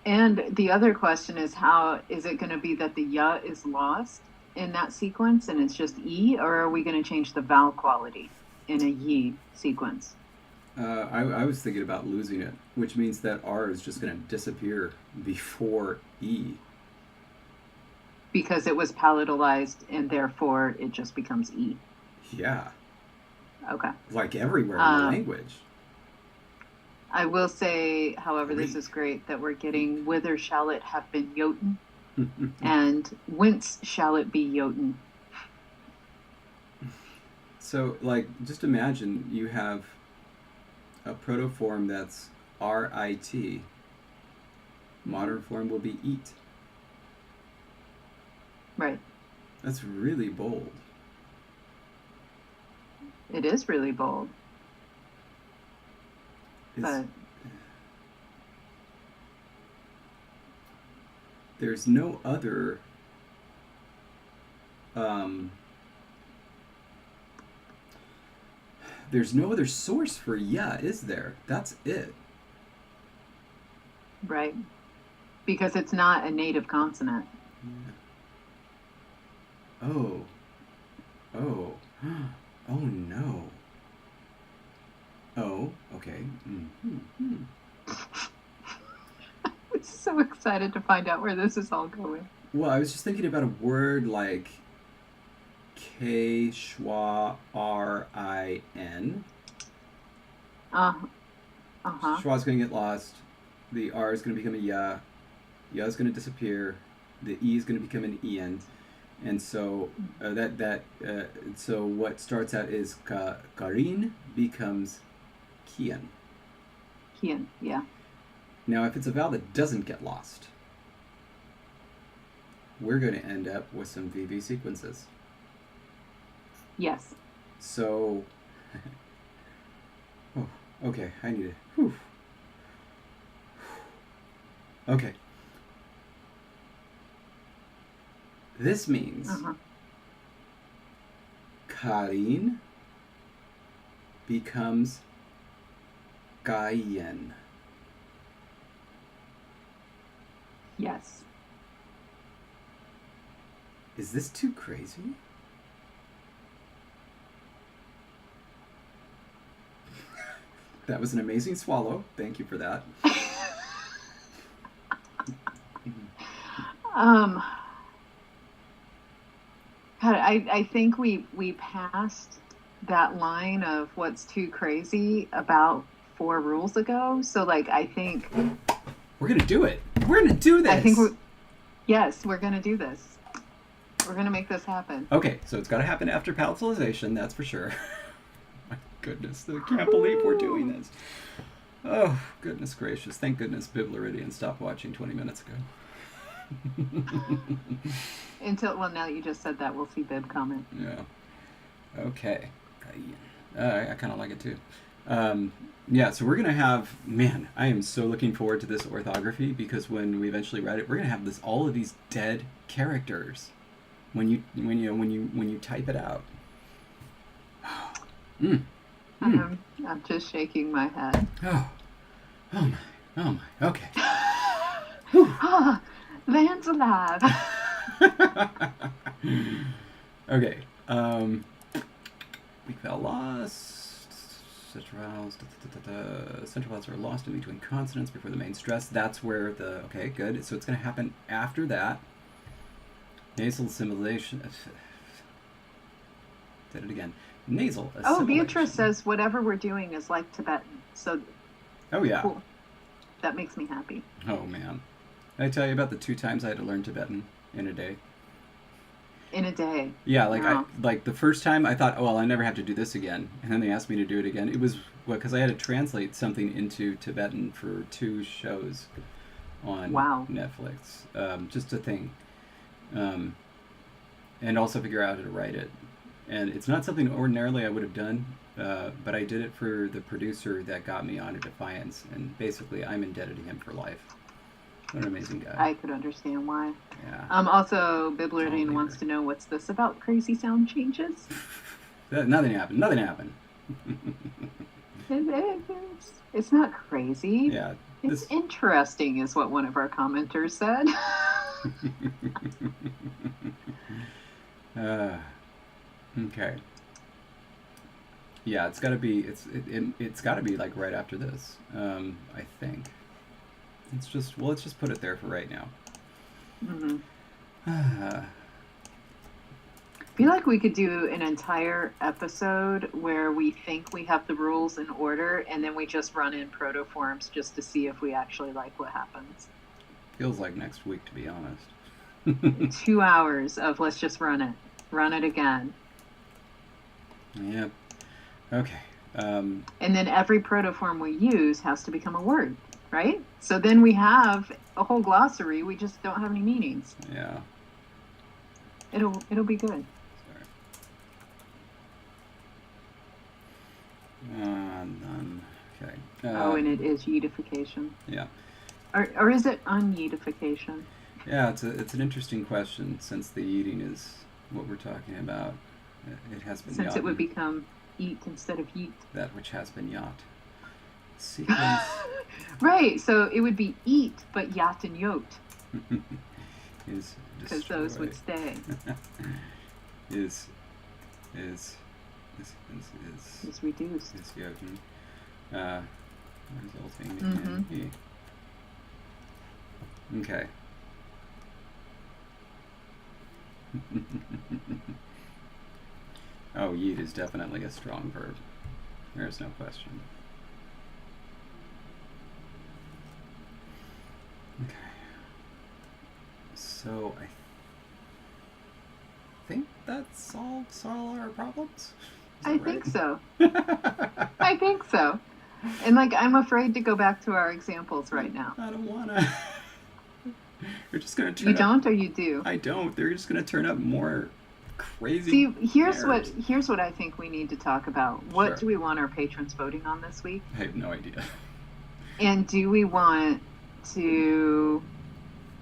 And the other question is, how is it going to be that the ya is lost in that sequence and it's just e, or are we going to change the vowel quality in a ye sequence? I was thinking about losing it, which means that R is just going to disappear before E. Because it was palatalized and therefore it just becomes E. Yeah. Okay. Like everywhere in the language. I will say, however, this is great that we're getting whither shall it have been yoten and whence shall it be yoten. So, like, just imagine you have a protoform that's RIT. Modern form will be eat. Right. That's really bold. It is really bold. But there's no other there's no other source for yeah, is there? That's it. Right. Because it's not a native consonant. Yeah. Oh. Oh. Oh no. Oh, okay. Mm-hmm. I'm so excited to find out where this is all going. Well, I was just thinking about a word like K schwa R-I-N. Schwa's going to get lost. The R is going to become a ya. Ya is going to disappear. The E is going to become an Ian. And so so what starts out is Karin becomes Kian. Kian, yeah. Now, if it's a vowel that doesn't get lost, we're going to end up with some VV sequences. Yes. So, oh, okay, I need it. Whew. Okay. This means Karin becomes Gayen. Yes. Is this too crazy? That was an amazing swallow. Thank you for that. God, I think we passed that line of what's too crazy about 4 rules ago. So like I think we're gonna do it. We're gonna do this. I think we're gonna do this. We're gonna make this happen. Okay, so it's gotta happen after palatalization, that's for sure. My goodness, I can't believe we're doing this. Oh, goodness gracious. Thank goodness Biblaridian stopped watching 20 minutes ago. Well, now that you just said that, we'll see Bib comment. Yeah. Okay. I kind of like it too. Yeah, so we're going to have, man, I am so looking forward to this orthography because when we eventually write it, we're going to have all of these dead characters when you type it out. I'm just shaking my head. Oh my, okay. Van's alive. Okay. Weak vowel lost. Central vowels. Central vowels are lost in between consonants before the main stress. That's where the... Okay, good. So it's going to happen after that. Nasal assimilation. Did it again. Nasal assimilation. Oh, Beatrice says whatever we're doing is like Tibetan. So Oh, yeah. cool. That makes me happy. Oh, man. Did I tell you about the 2 times I had to learn Tibetan in a day? In a day. Yeah, like Wow. like the first time I thought, oh, well, I never have to do this again. And then they asked me to do it again. It was, because I had to translate something into Tibetan for 2 shows on Wow. Netflix. Just a thing. And also figure out how to write it. And it's not something ordinarily I would have done, but I did it for the producer that got me on Defiance. And basically, I'm indebted to him for life. What an amazing guy. I could understand why. Yeah. Also, Biblerine wants to know what's this about crazy sound changes? Nothing happened. Nothing happened. It's not crazy. Yeah. It's interesting, is what one of our commenters said. Okay. Yeah, it's got to be. It's got to be like right after this. I think. Let's just put it there for right now. Mm-hmm. I feel like we could do an entire episode where we think we have the rules in order, and then we just run in protoforms just to see if we actually like what happens. Feels like next week, to be honest. 2 hours of let's just run it again. Yep. Okay. And then every protoform we use has to become a word, right? So then we have a whole glossary. We just don't have any meanings. Yeah. It'll be good. Sorry. None. Okay. And it is yeetification. Yeah. Or is it unyeetification? Yeah, it's an interesting question, since the eating is what we're talking about. It has been Since it would yacht, become eat instead of yeet. that which has been yacht. Sequence. Right, so it would be eat, but yacht and yoked, Is because those would stay. is It's reduced. is yoking. Resulting Mhm. in e. Okay. Oh, yeet is definitely a strong verb. There's no question. Okay. So I think that solves all our problems. I think so. I think so. And I'm afraid to go back to our examples right now. I don't wanna. They're just gonna turn. You don't, or you do? I don't. They're just gonna turn up more crazy. See, here's errors. what I think we need to talk about. What Sure. do we want our patrons voting on this week? I have no idea. And do we want to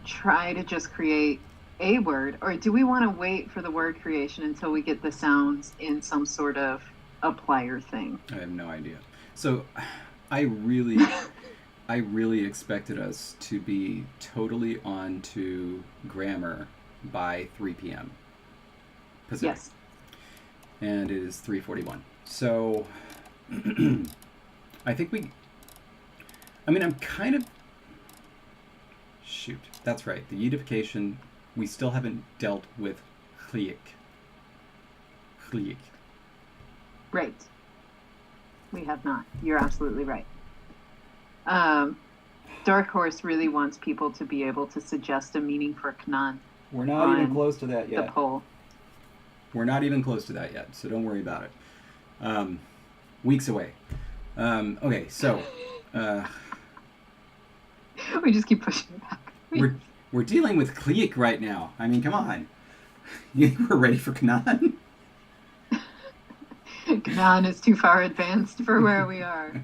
try to just create a word, or do we want to wait for the word creation until we get the sounds in some sort of applier thing? I have no idea. So, I really expected us to be totally on to grammar by 3 p.m. Pacific. Yes. And it is 3:41. So, I think I'm kind of... Shoot, that's right. The yeetification, we still haven't dealt with chliik. Chliik. Right. We have not. You're absolutely right. Dark Horse really wants people to be able to suggest a meaning for Knan. We're not even On close to that The yet. poll. We're not even close to that yet, so don't worry about it. Weeks away. Okay, so We just keep pushing it back. we're dealing with chliik right now. I mean, come on. You think we're ready for Knan? Knan is too far advanced for where we are.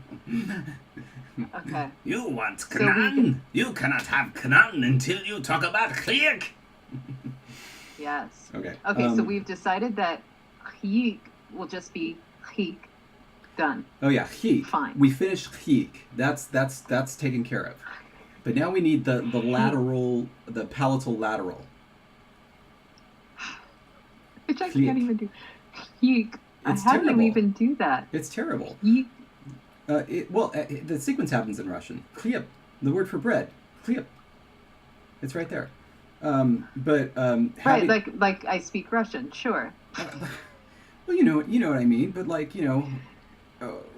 Okay. You want So Knan? You cannot have Knan until you talk about chliik. Yes. Okay. Okay, so we've decided that chik will just be chik. Done. Oh yeah, chik. Fine. We finished chik. That's taken care of. But now we need the lateral, the palatal lateral. which I can't even do. Yeek. It's How do you terrible. even do that? It's terrible. Yeek. The sequence happens in Russian. Khlieb, the word for bread. Khlieb. It's right there. Right, having, like I speak Russian, sure. well, you know what I mean. But like,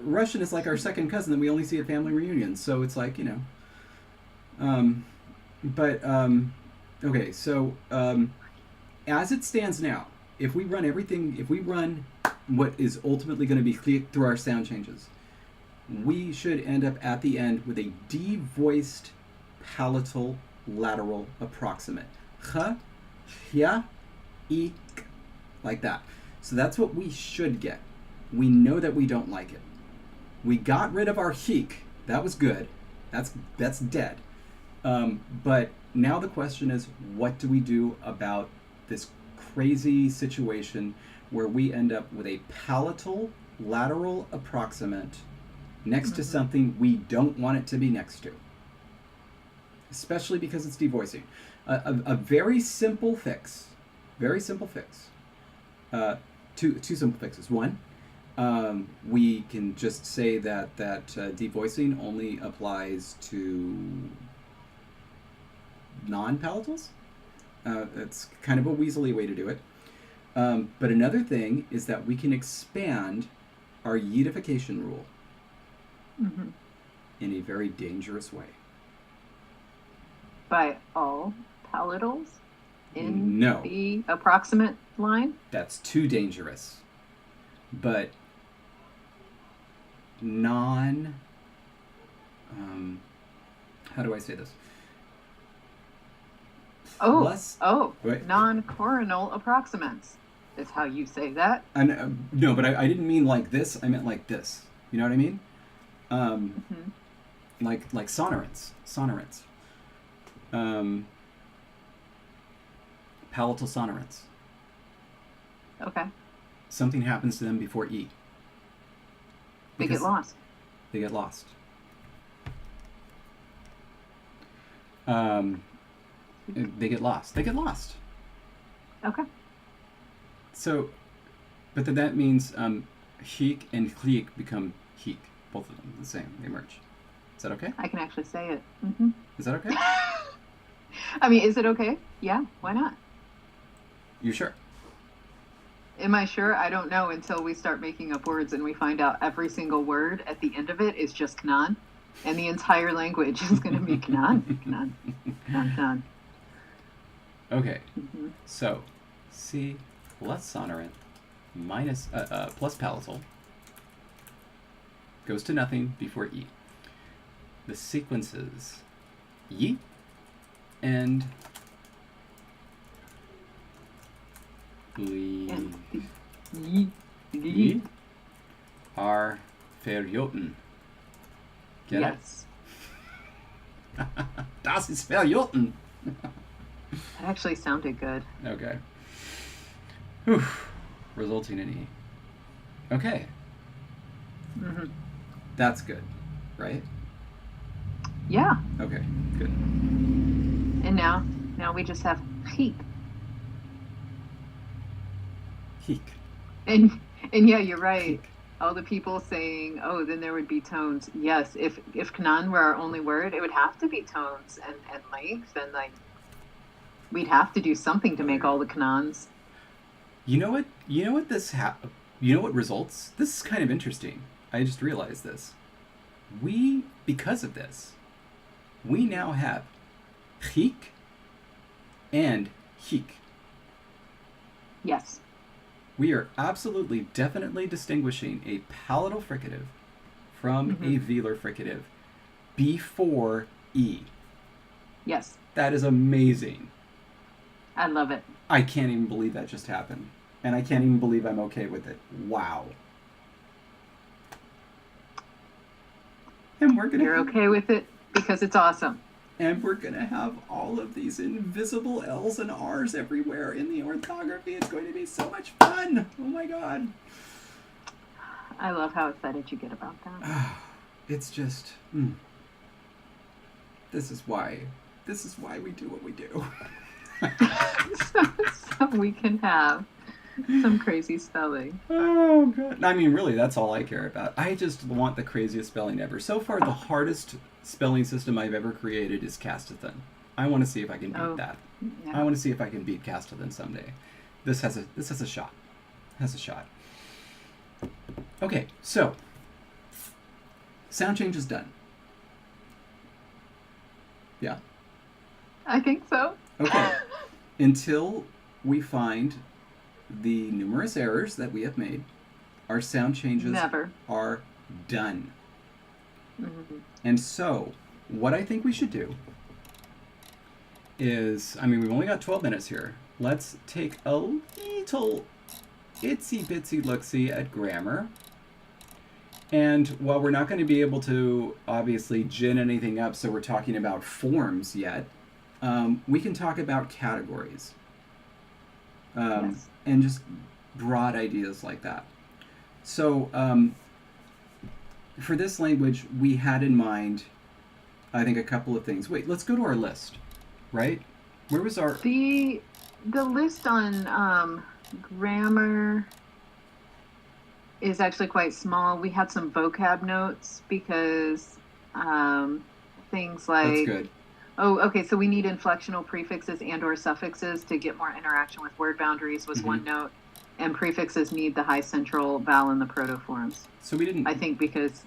Russian is like our second cousin that we only see at family reunions. So it's like, okay. So as it stands now, if we run what is ultimately going to be through our sound changes, we should end up at the end with a devoiced palatal lateral approximate. Ch, hya, ik, like that. So that's what we should get. We know that we don't like it. We got rid of our hik. That was good. That's dead. But now the question is, what do we do about this crazy situation where we end up with a palatal lateral approximant next to something we don't want it to be next to? Especially because it's devoicing. A very simple fix. Very simple fix. Two simple fixes. One, we can just say that devoicing only applies to non-palatals. It's kind of a weaselly way to do it. But another thing is that we can expand our yidification rule in a very dangerous way. By all palatals in No. the approximate line? That's too dangerous. But how do I say this? Right. Non-coronal approximants is how you say that. No, but I didn't mean like this. I meant like this. You know what I mean? Like sonorants. Palatal sonorants. Okay. Something happens to them before E. They get lost. They get lost. They get lost. Okay. So, but then that means hik and chlik become hik. Both of them the same. They merge. Is that okay? I can actually say it. Is that okay? I mean, is it okay? Yeah, why not? You sure? Am I sure? I don't know until we start making up words and we find out every single word at the end of it is just Knan. And the entire language is going to be Knan. Okay. So, C plus sonorant minus plus palatal goes to nothing before E. The sequences Y and Li are verjoten. Get yes. it? Das ist verjoten. That actually sounded good. Okay. Whew. Resulting in E. Okay. That's good, right? Yeah. Okay, good. And now we just have Hik. Hik. And yeah, you're right. All the people saying, oh, then there would be tones. Yes, if Knan were our only word, it would have to be tones and length, and like we'd have to do something to make all the Knans. You know what results? This is kind of interesting. I just realized this. Because of this, we now have Hik and Hik. Yes. We are absolutely, definitely distinguishing a palatal fricative from a velar fricative before E. Yes. That is amazing. I love it. I can't even believe that just happened. And I can't even believe I'm okay with it. Wow. And You're okay with it because it's awesome. And we're going to have all of these invisible L's and R's everywhere in the orthography. It's going to be so much fun. Oh my God. I love how excited you get about that. It's just, this is why we do what we do. So we can have Some crazy spelling. Oh god. I mean, really, that's all I care about. I just want the craziest spelling ever. So far, the hardest spelling system I've ever created is Castathan. I want to see if I can beat that. I Yeah. want to see if I can beat Castathan someday. This has a shot. Has a shot. Okay, so sound change is done. Yeah. I think so. Okay. Until we find the numerous errors that we have made, our sound changes Never. are done. Mhm. And so, what I think we should do is, I mean, we've only got 12 minutes here. Let's take a little itsy bitsy look-see at grammar. And while we're not going to be able to obviously gin anything up, so we're talking about forms yet, we can talk about categories. Yes. And just broad ideas like that. So, for this language, we had in mind, I think, a couple of things. Wait, let's go to our list, right? Where was our... The list on grammar is actually quite small. We had some vocab notes because things like... That's good. Oh, okay. So we need inflectional prefixes and/or suffixes to get more interaction with word boundaries was one note, and prefixes need the high central vowel in the protoforms. So we didn't... I think because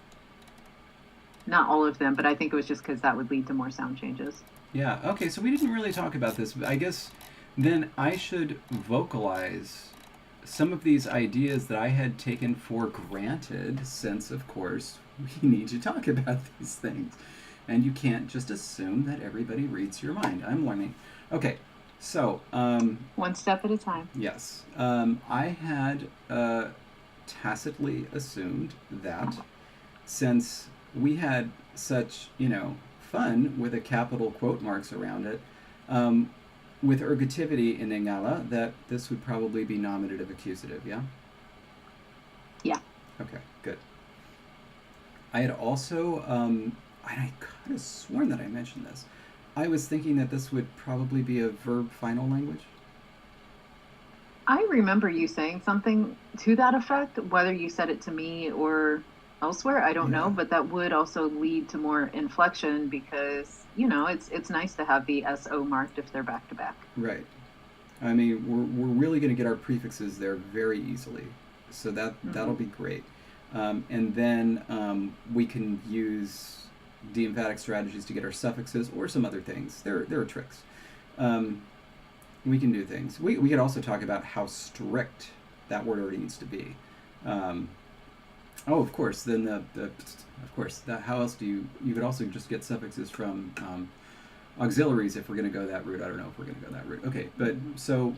not all of them, but I think it was just because that would lead to more sound changes. Yeah, okay, so we didn't really talk about this. I guess then I should vocalize some of these ideas that I had taken for granted, since, of course, we need to talk about these things. And you can't just assume that everybody reads your mind. I'm learning. Okay, so... One step at a time. Yes. I had tacitly assumed that since we had such, fun with a capital quote marks around it, with ergativity in Ingala, that this would probably be nominative accusative, yeah? Yeah. Okay, good. I had also, and I could have sworn that I mentioned this, I was thinking that this would probably be a verb final language. I remember you saying something to that effect, whether you said it to me or elsewhere, I don't know, but that would also lead to more inflection because, it's nice to have the SO marked if they're back to back. Right. I mean, we're really going to get our prefixes there very easily. So that'll be great. And then we can use de-emphatic strategies to get our suffixes or some other things. There are tricks. We can do things. We could also talk about how strict that word already needs to be. Of course. Then how else do you could also just get suffixes from auxiliaries if we're going to go that route. I don't know if we're going to go that route. Okay, but so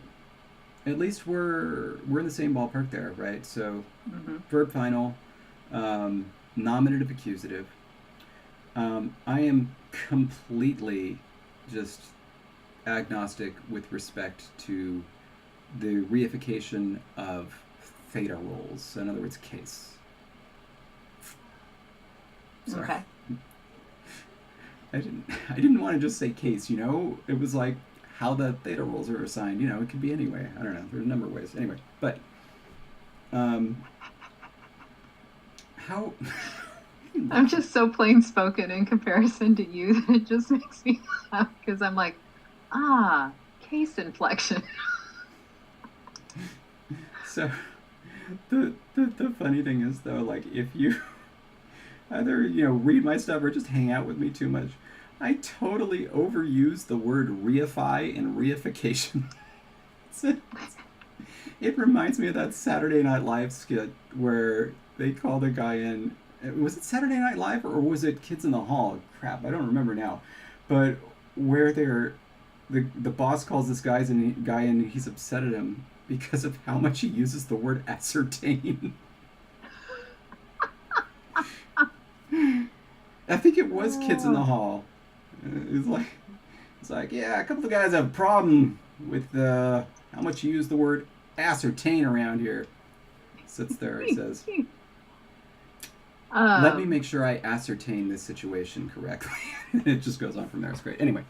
at least we're in the same ballpark there, right? So verb final, nominative accusative. I am completely just agnostic with respect to the reification of theta roles. In other words, case. Sorry. Okay. I didn't want to just say case, It was like how the theta roles are assigned, it could be any way. I don't know. There's a number of ways. Anyway, but how I'm just so plain spoken in comparison to you that it just makes me laugh because I'm like, case inflection. So the funny thing is though, like if you either read my stuff or just hang out with me too much, I totally overuse the word reify and reification. It reminds me of that Saturday Night Live skit where they called a guy in. Was it Saturday Night Live or was it Kids in the Hall? Crap, I don't remember now. But where the boss calls this guy in and he's upset at him because of how much he uses the word ascertain. I think it was Kids in the Hall. It's like, yeah, a couple of guys have a problem with how much you use the word ascertain around here. Sits there, it says, let me make sure I ascertain this situation correctly. It just goes on from there. It's great. Anyway,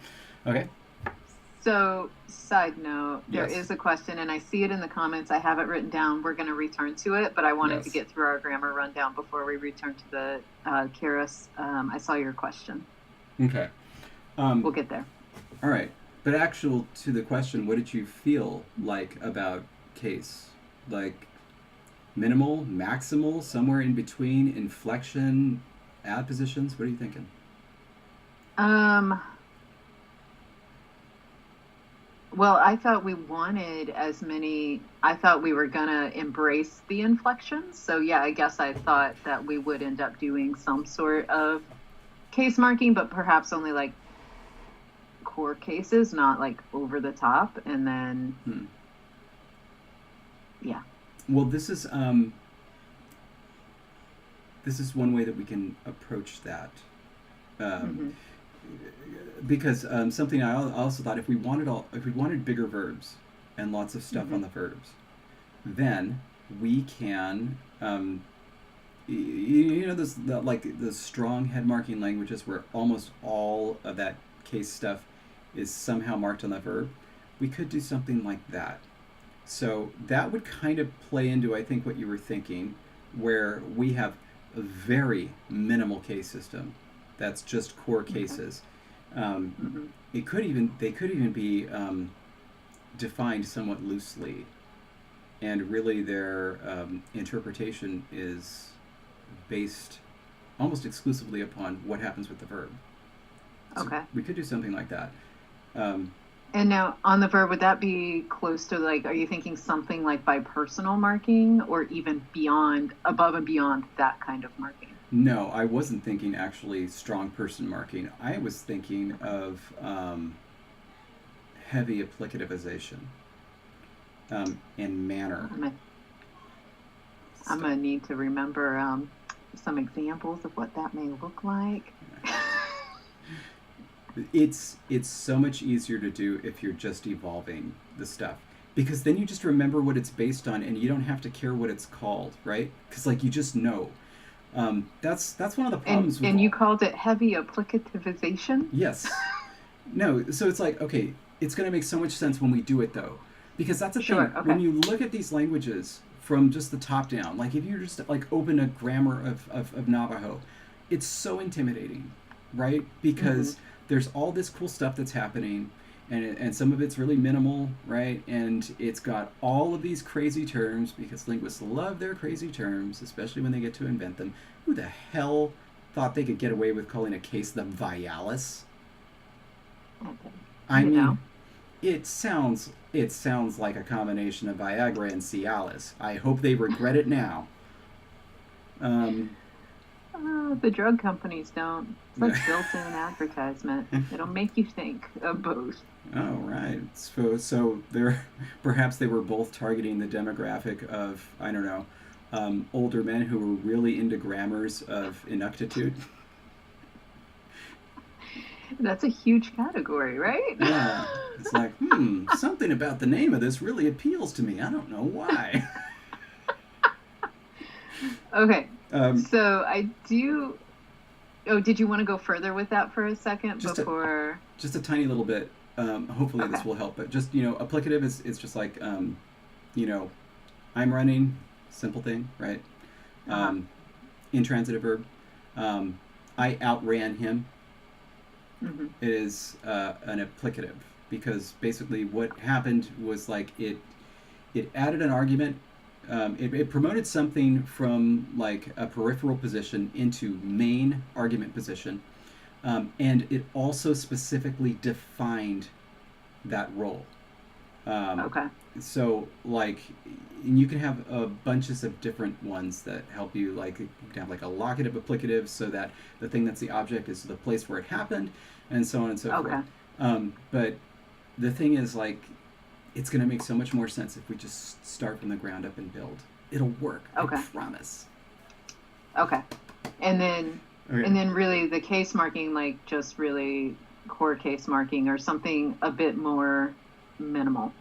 okay. So, side note, there Yes. is a question, and I see it in the comments. I have it written down. We're going to return to it, but I wanted to Yes. get through our grammar rundown before we return to the Karis. I saw your question. Okay. We'll get there. All right. But actual to the question, what did you feel like about case? Like minimal, maximal, somewhere in between, inflection, add positions? What are you thinking? Well, I thought we wanted as many. I thought we were gonna embrace the inflections. So yeah, I guess I thought that we would end up doing some sort of case marking, but perhaps only like core cases, not like over the top. And then, yeah. Well, this is one way that we can approach that. Because something I also thought, if we wanted bigger verbs and lots of stuff on the verbs, then we can like the strong head marking languages where almost all of that case stuff is somehow marked on the verb. We could do something like that. So that would kind of play into, I think, what you were thinking, where we have a very minimal case system that's just core cases. They could even be defined somewhat loosely, and really their interpretation is based almost exclusively upon what happens with the verb. So Okay. we could do something like that. And now on the verb, would that be close to like, are you thinking something like by personal marking or even beyond, above and beyond that kind of marking? No, I wasn't thinking actually strong person marking. I was thinking of heavy applicativization and manner. I'm going to need to remember some examples of what that may look like. It's so much easier to do if you're just evolving the stuff, because then you just remember what it's based on and you don't have to care what it's called, right? Because like you just know. That's one of the problems. And you called it heavy applicativization? Yes. No, so it's like, okay, it's going to make so much sense when we do it though, because that's a thing. Okay. When you look at these languages from just the top down, like if you just like open a grammar of Navajo, it's so intimidating, right? Because there's all this cool stuff that's happening, and some of it's really minimal, right? And it's got all of these crazy terms, because linguists love their crazy terms, especially when they get to invent them. Who the hell thought they could get away with calling a case the Vialis? I mean, it sounds like a combination of Viagra and Cialis. I hope they regret it now. The drug companies don't. It's like built-in advertisement. It'll make you think of both. Oh, right. So perhaps they were both targeting the demographic of, I don't know, older men who were really into grammars of ineptitude. That's a huge category, right? Yeah. It's like, something about the name of this really appeals to me. I don't know why. Okay. So I do. Oh, did you want to go further with that for a second before? Just a tiny little bit. Hopefully this will help. But just applicative is just like I'm running, simple thing, right? Intransitive verb. I outran him. It is an applicative, because basically what happened was like it added an argument. It promoted something from like a peripheral position into main argument position, and it also specifically defined that role. Okay. So like, you can have bunches of different ones that help you. Like you can have like a locative applicative, so that the thing that's the object is the place where it happened, and so on and so forth. But the thing is, like, it's going to make so much more sense if we just start from the ground up and build. It'll work. Okay. I promise. Okay. And then really the case marking, like just really core case marking or something a bit more minimal.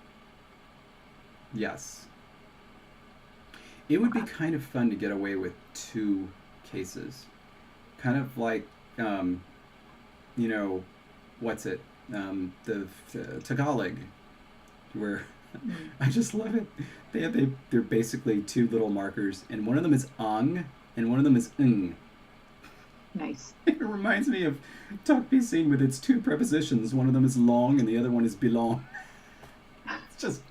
Yes. It would be kind of fun to get away with 2 cases. Kind of like, what's it? the Tagalog, where Mm. I just love it. They're basically two little markers, and one of them is ang, and one of them is ng. Nice. It reminds me of talk be seen with its two prepositions. One of them is long, and the other one is belong. It's just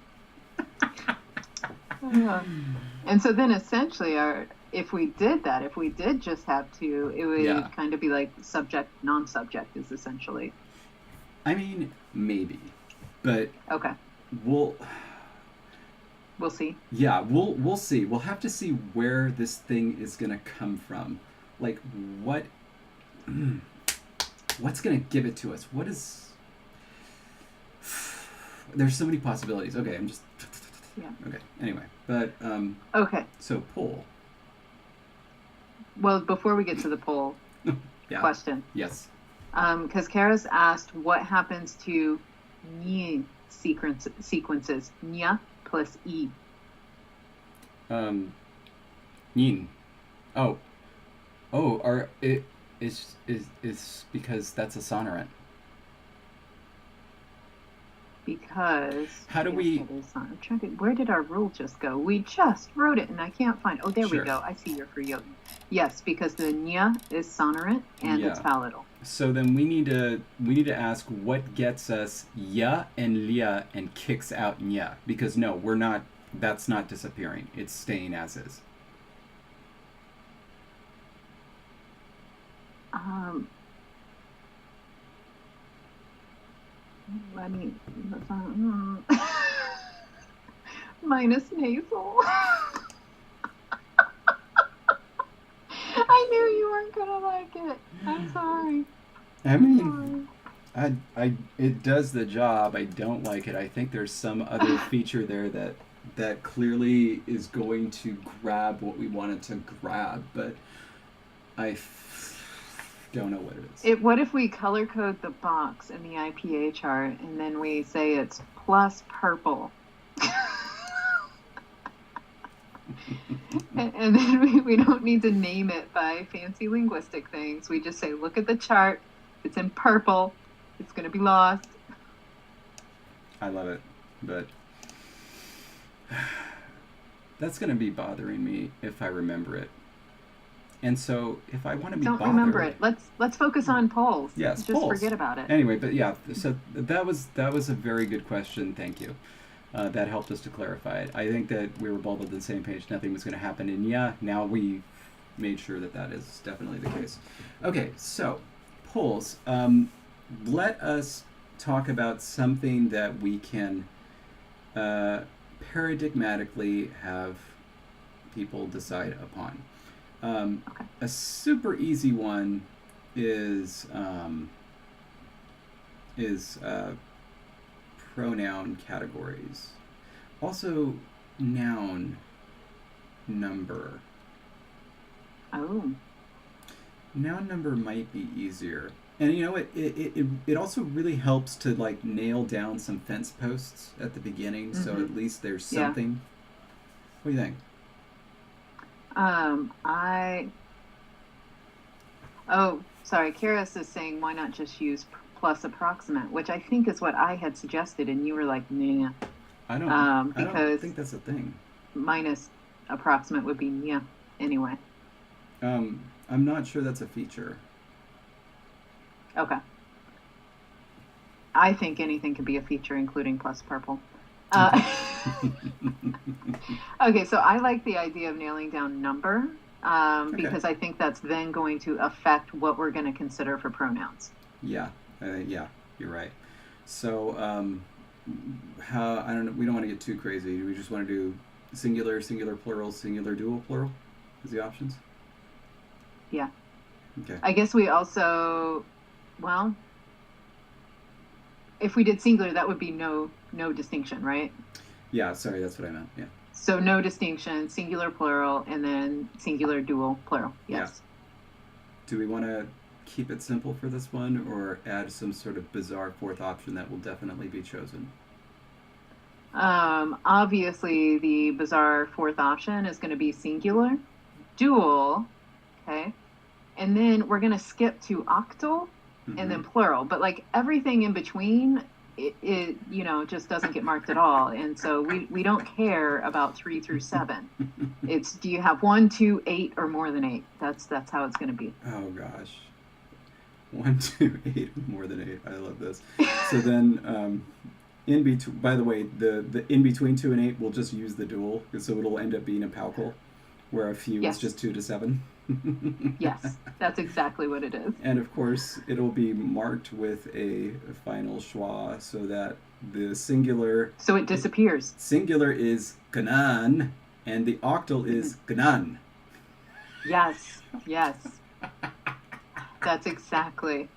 And so then essentially if we did just have two, it would Yeah. kind of be like subject, non-subject is essentially. I mean, maybe, but Okay, we'll see. we'll see. We'll have to see where this thing is gonna come from. Like what's gonna give it to us? What is? There's so many possibilities. Okay, I'm just. Yeah. Okay. Anyway, but Okay. so poll. Well, before we get to the poll Yeah. question, Yes. because Kara's asked what happens to ny sequences, nya plus e. Yin. Oh. It is because that's a sonorant. Because How do we- it is I'm trying to. Where did our rule just go? We just wrote it and I can't find. Oh, there Sure. we go. I see your for Iyun. Yes, because the nya is sonorant and it's Yeah. palatal. So then we need to ask what gets us ya and lia and kicks out nya, because no, we're not. That's not disappearing. It's staying as is. Let me. Minus nasal. I knew you weren't gonna like it. I'm sorry. I mean, it does the job. I don't like it. I think there's some other feature there that clearly is going to grab what we want it to grab, but I don't know what it is. What if we color code the box in the IPA chart and then we say it's plus purple? and then we don't need to name it by fancy linguistic things. We just say, look at the chart. It's in purple. It's going to be lost. I love it, but that's going to be bothering me if I remember it. And so if I want to be Don't bothered, remember it. Let's focus on polls. Yes, just polls. forget about it. Anyway, but yeah, so that was a very good question. Thank you. That helped us to clarify it. I think that we were both on the same page. Nothing was going to happen, and yeah, now we made sure that is definitely the case. Okay, so polls. Let us talk about something that we can paradigmatically have people decide upon. Okay. A super easy one is pronoun categories. Also, noun number. Oh. Noun number might be easier. And you know, it also really helps to like nail down some fence posts at the beginning, so at least there's something. What do you think? Sorry. Karis is saying why not just use plus approximate, which I think is what I had suggested, and you were like, nah. I don't because think that's a thing. Minus approximate would be yeah anyway. I'm not sure that's a feature. Okay. I think anything could be a feature, including plus purple. Okay, so I like the idea of nailing down number because I think that's then going to affect what we're going to consider for pronouns. Yeah, you're right. So, how I don't know. We don't want to get too crazy. Do we just want to do singular, singular, plural, singular, dual, plural? As the options? Yeah. Okay. I guess we also, if we did singular, that would be no distinction, right? Yeah, sorry, that's what I meant. Yeah. So no distinction, singular, plural, and then singular, dual, plural. Yes. Do we want to keep it simple for this one, or add some sort of bizarre fourth option that will definitely be chosen? Obviously, the bizarre fourth option is going to be singular, dual, okay, and then we're going to skip to octal and then plural. But like everything in between, it just doesn't get marked at all. And so we don't care about 3 through 7. It's, do you have 1, 2, 8, or more than 8? That's how it's going to be. Oh gosh. 1, 2, 8, more than 8. I love this. So then, in between. By the way, the in between 2 and 8, we'll just use the dual, so it'll end up being a palcal, where a few Yes. is just 2 to 7. Yes, that's exactly what it is. And of course, it'll be marked with a final schwa, so that the singular So it disappears. is gnan, and the octal is gnan. Yes, yes. That's exactly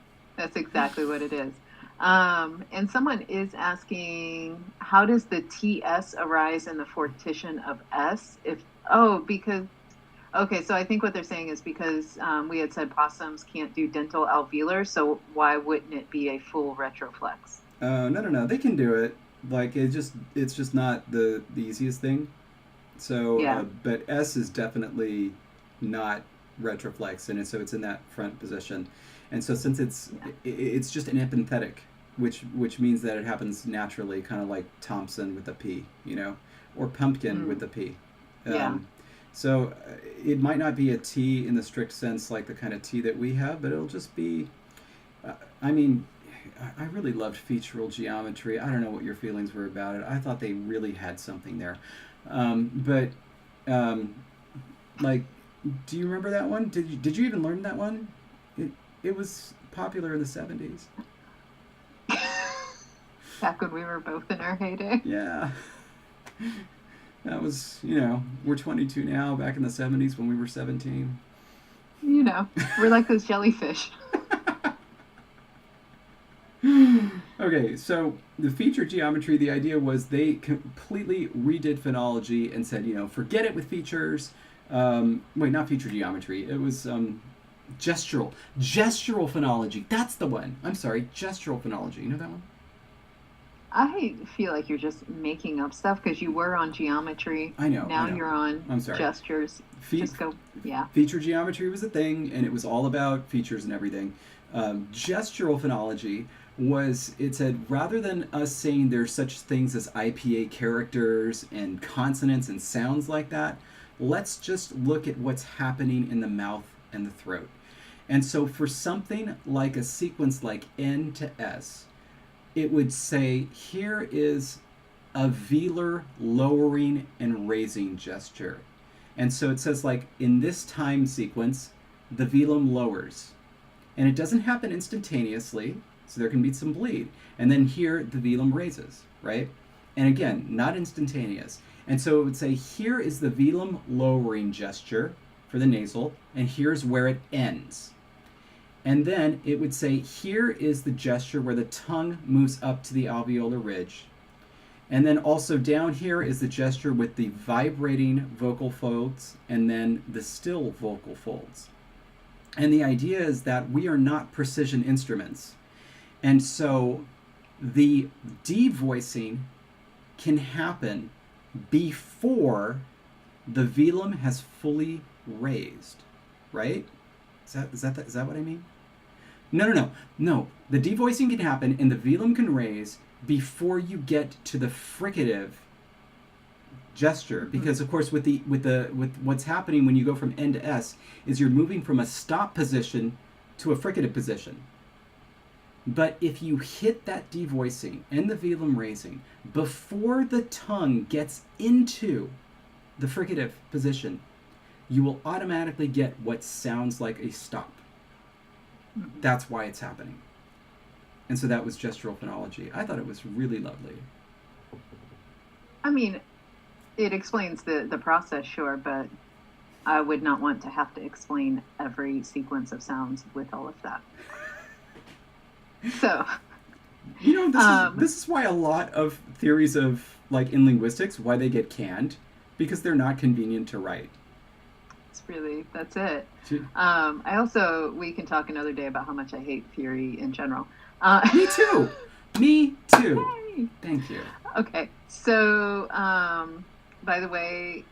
what it is. And someone is asking, how does the TS arise in the fortition of S? Okay, so I think what they're saying is because we had said possums can't do dental alveolar, so why wouldn't it be a full retroflex? No. They can do it. Like, it's just not the easiest thing. So, Yeah. But S is definitely not retroflex, and so it's in that front position. And so since it's just an epenthetic, which means that it happens naturally, kind of like Thompson with the P, or pumpkin with the P. Yeah. So it might not be a T in the strict sense, like the kind of T that we have, but it'll just be. I really loved featural geometry. I don't know what your feelings were about it. I thought they really had something there, like, do you remember that one? Did you even learn that one? It was popular in the 70s. Back when we were both in our heyday. Yeah. That was, we're 22 now, back in the 70s when we were 17. We're like those jellyfish. Okay, so the feature geometry, the idea was they completely redid phonology and said, forget it with features. Not feature geometry. It was gestural phonology. That's the one. I'm sorry, gestural phonology. You know that one? I feel like you're just making up stuff because you were on geometry. I know. Now you're on I'm sorry. gestures. Just go, yeah. Feature geometry was a thing, and it was all about features and everything. Gestural phonology it said, rather than us saying there's such things as IPA characters and consonants and sounds like that, let's just look at what's happening in the mouth and the throat. And so for something like a sequence like N to S, it would say, here is a velar lowering and raising gesture. And so it says, like, in this time sequence, the velum lowers. And it doesn't happen instantaneously, so there can be some bleed. And then here, the velum raises, right? And again, not instantaneous. And so it would say, here is the velum lowering gesture for the nasal, and here's where it ends. And then it would say, here is the gesture where the tongue moves up to the alveolar ridge. And then also down here is the gesture with the vibrating vocal folds and then the still vocal folds. And the idea is that we are not precision instruments. And so the devoicing can happen before the velum has fully raised, right? Is that what I mean? No. The devoicing can happen and the velum can raise before you get to the fricative gesture, because of course with what's happening when you go from N to S is you're moving from a stop position to a fricative position. But if you hit that devoicing and the velum raising before the tongue gets into the fricative position, you will automatically get what sounds like a stop. That's why it's happening. And so that was gestural phonology. I thought it was really lovely. I mean, it explains the process, sure, but I would not want to have to explain every sequence of sounds with all of that. So, this is why a lot of theories of, like, in linguistics, why they get canned, because they're not convenient to write. That's it. We can talk another day about how much I hate theory in general. Me too. Yay. Thank you. Okay, so by the way,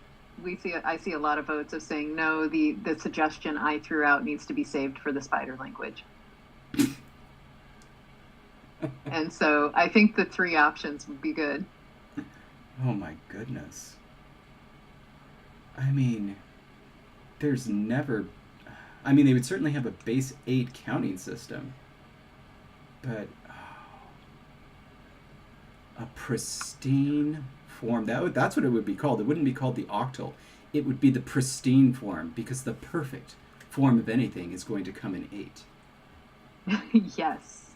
I see a lot of votes of saying no. The suggestion I threw out needs to be saved for the spider language. And so I think the 3 options would be good. Oh my goodness. I mean, there's never. I mean, they would certainly have a base 8 counting system. But. A pristine form. That's what it would be called. It wouldn't be called the octal. It would be the pristine form, because the perfect form of anything is going to come in 8. Yes.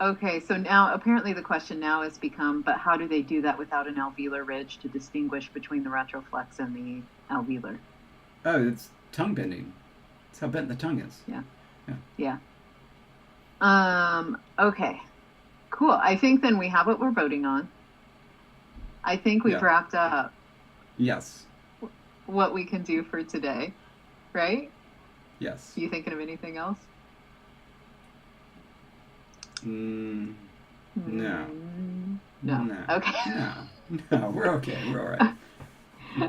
Okay, so now apparently the question now has become, but how do they do that without an alveolar ridge to distinguish between the retroflex and the alveolar? Oh, it's tongue bending. It's how bent the tongue is. Yeah. Okay. Cool. I think then we have what we're voting on. I think we've wrapped up Yes. what we can do for today, right? Yes. You thinking of anything else? No. No. No. Okay. No, we're okay. We're all right.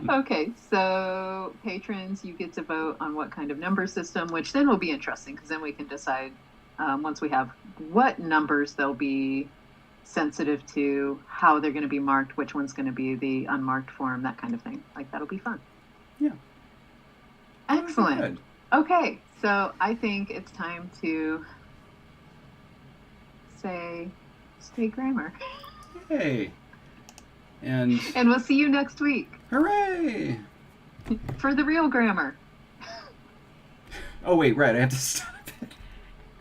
Okay, so patrons, you get to vote on what kind of number system, which then will be interesting because then we can decide once we have what numbers they'll be sensitive to, how they're going to be marked, which one's going to be the unmarked form, that kind of thing. Like, that'll be fun. Yeah. Excellent. Good. Okay, so I think it's time to say stay grammar. Hey. And And we'll see you next week hooray! for the real grammar. Oh wait, right. I have to stop.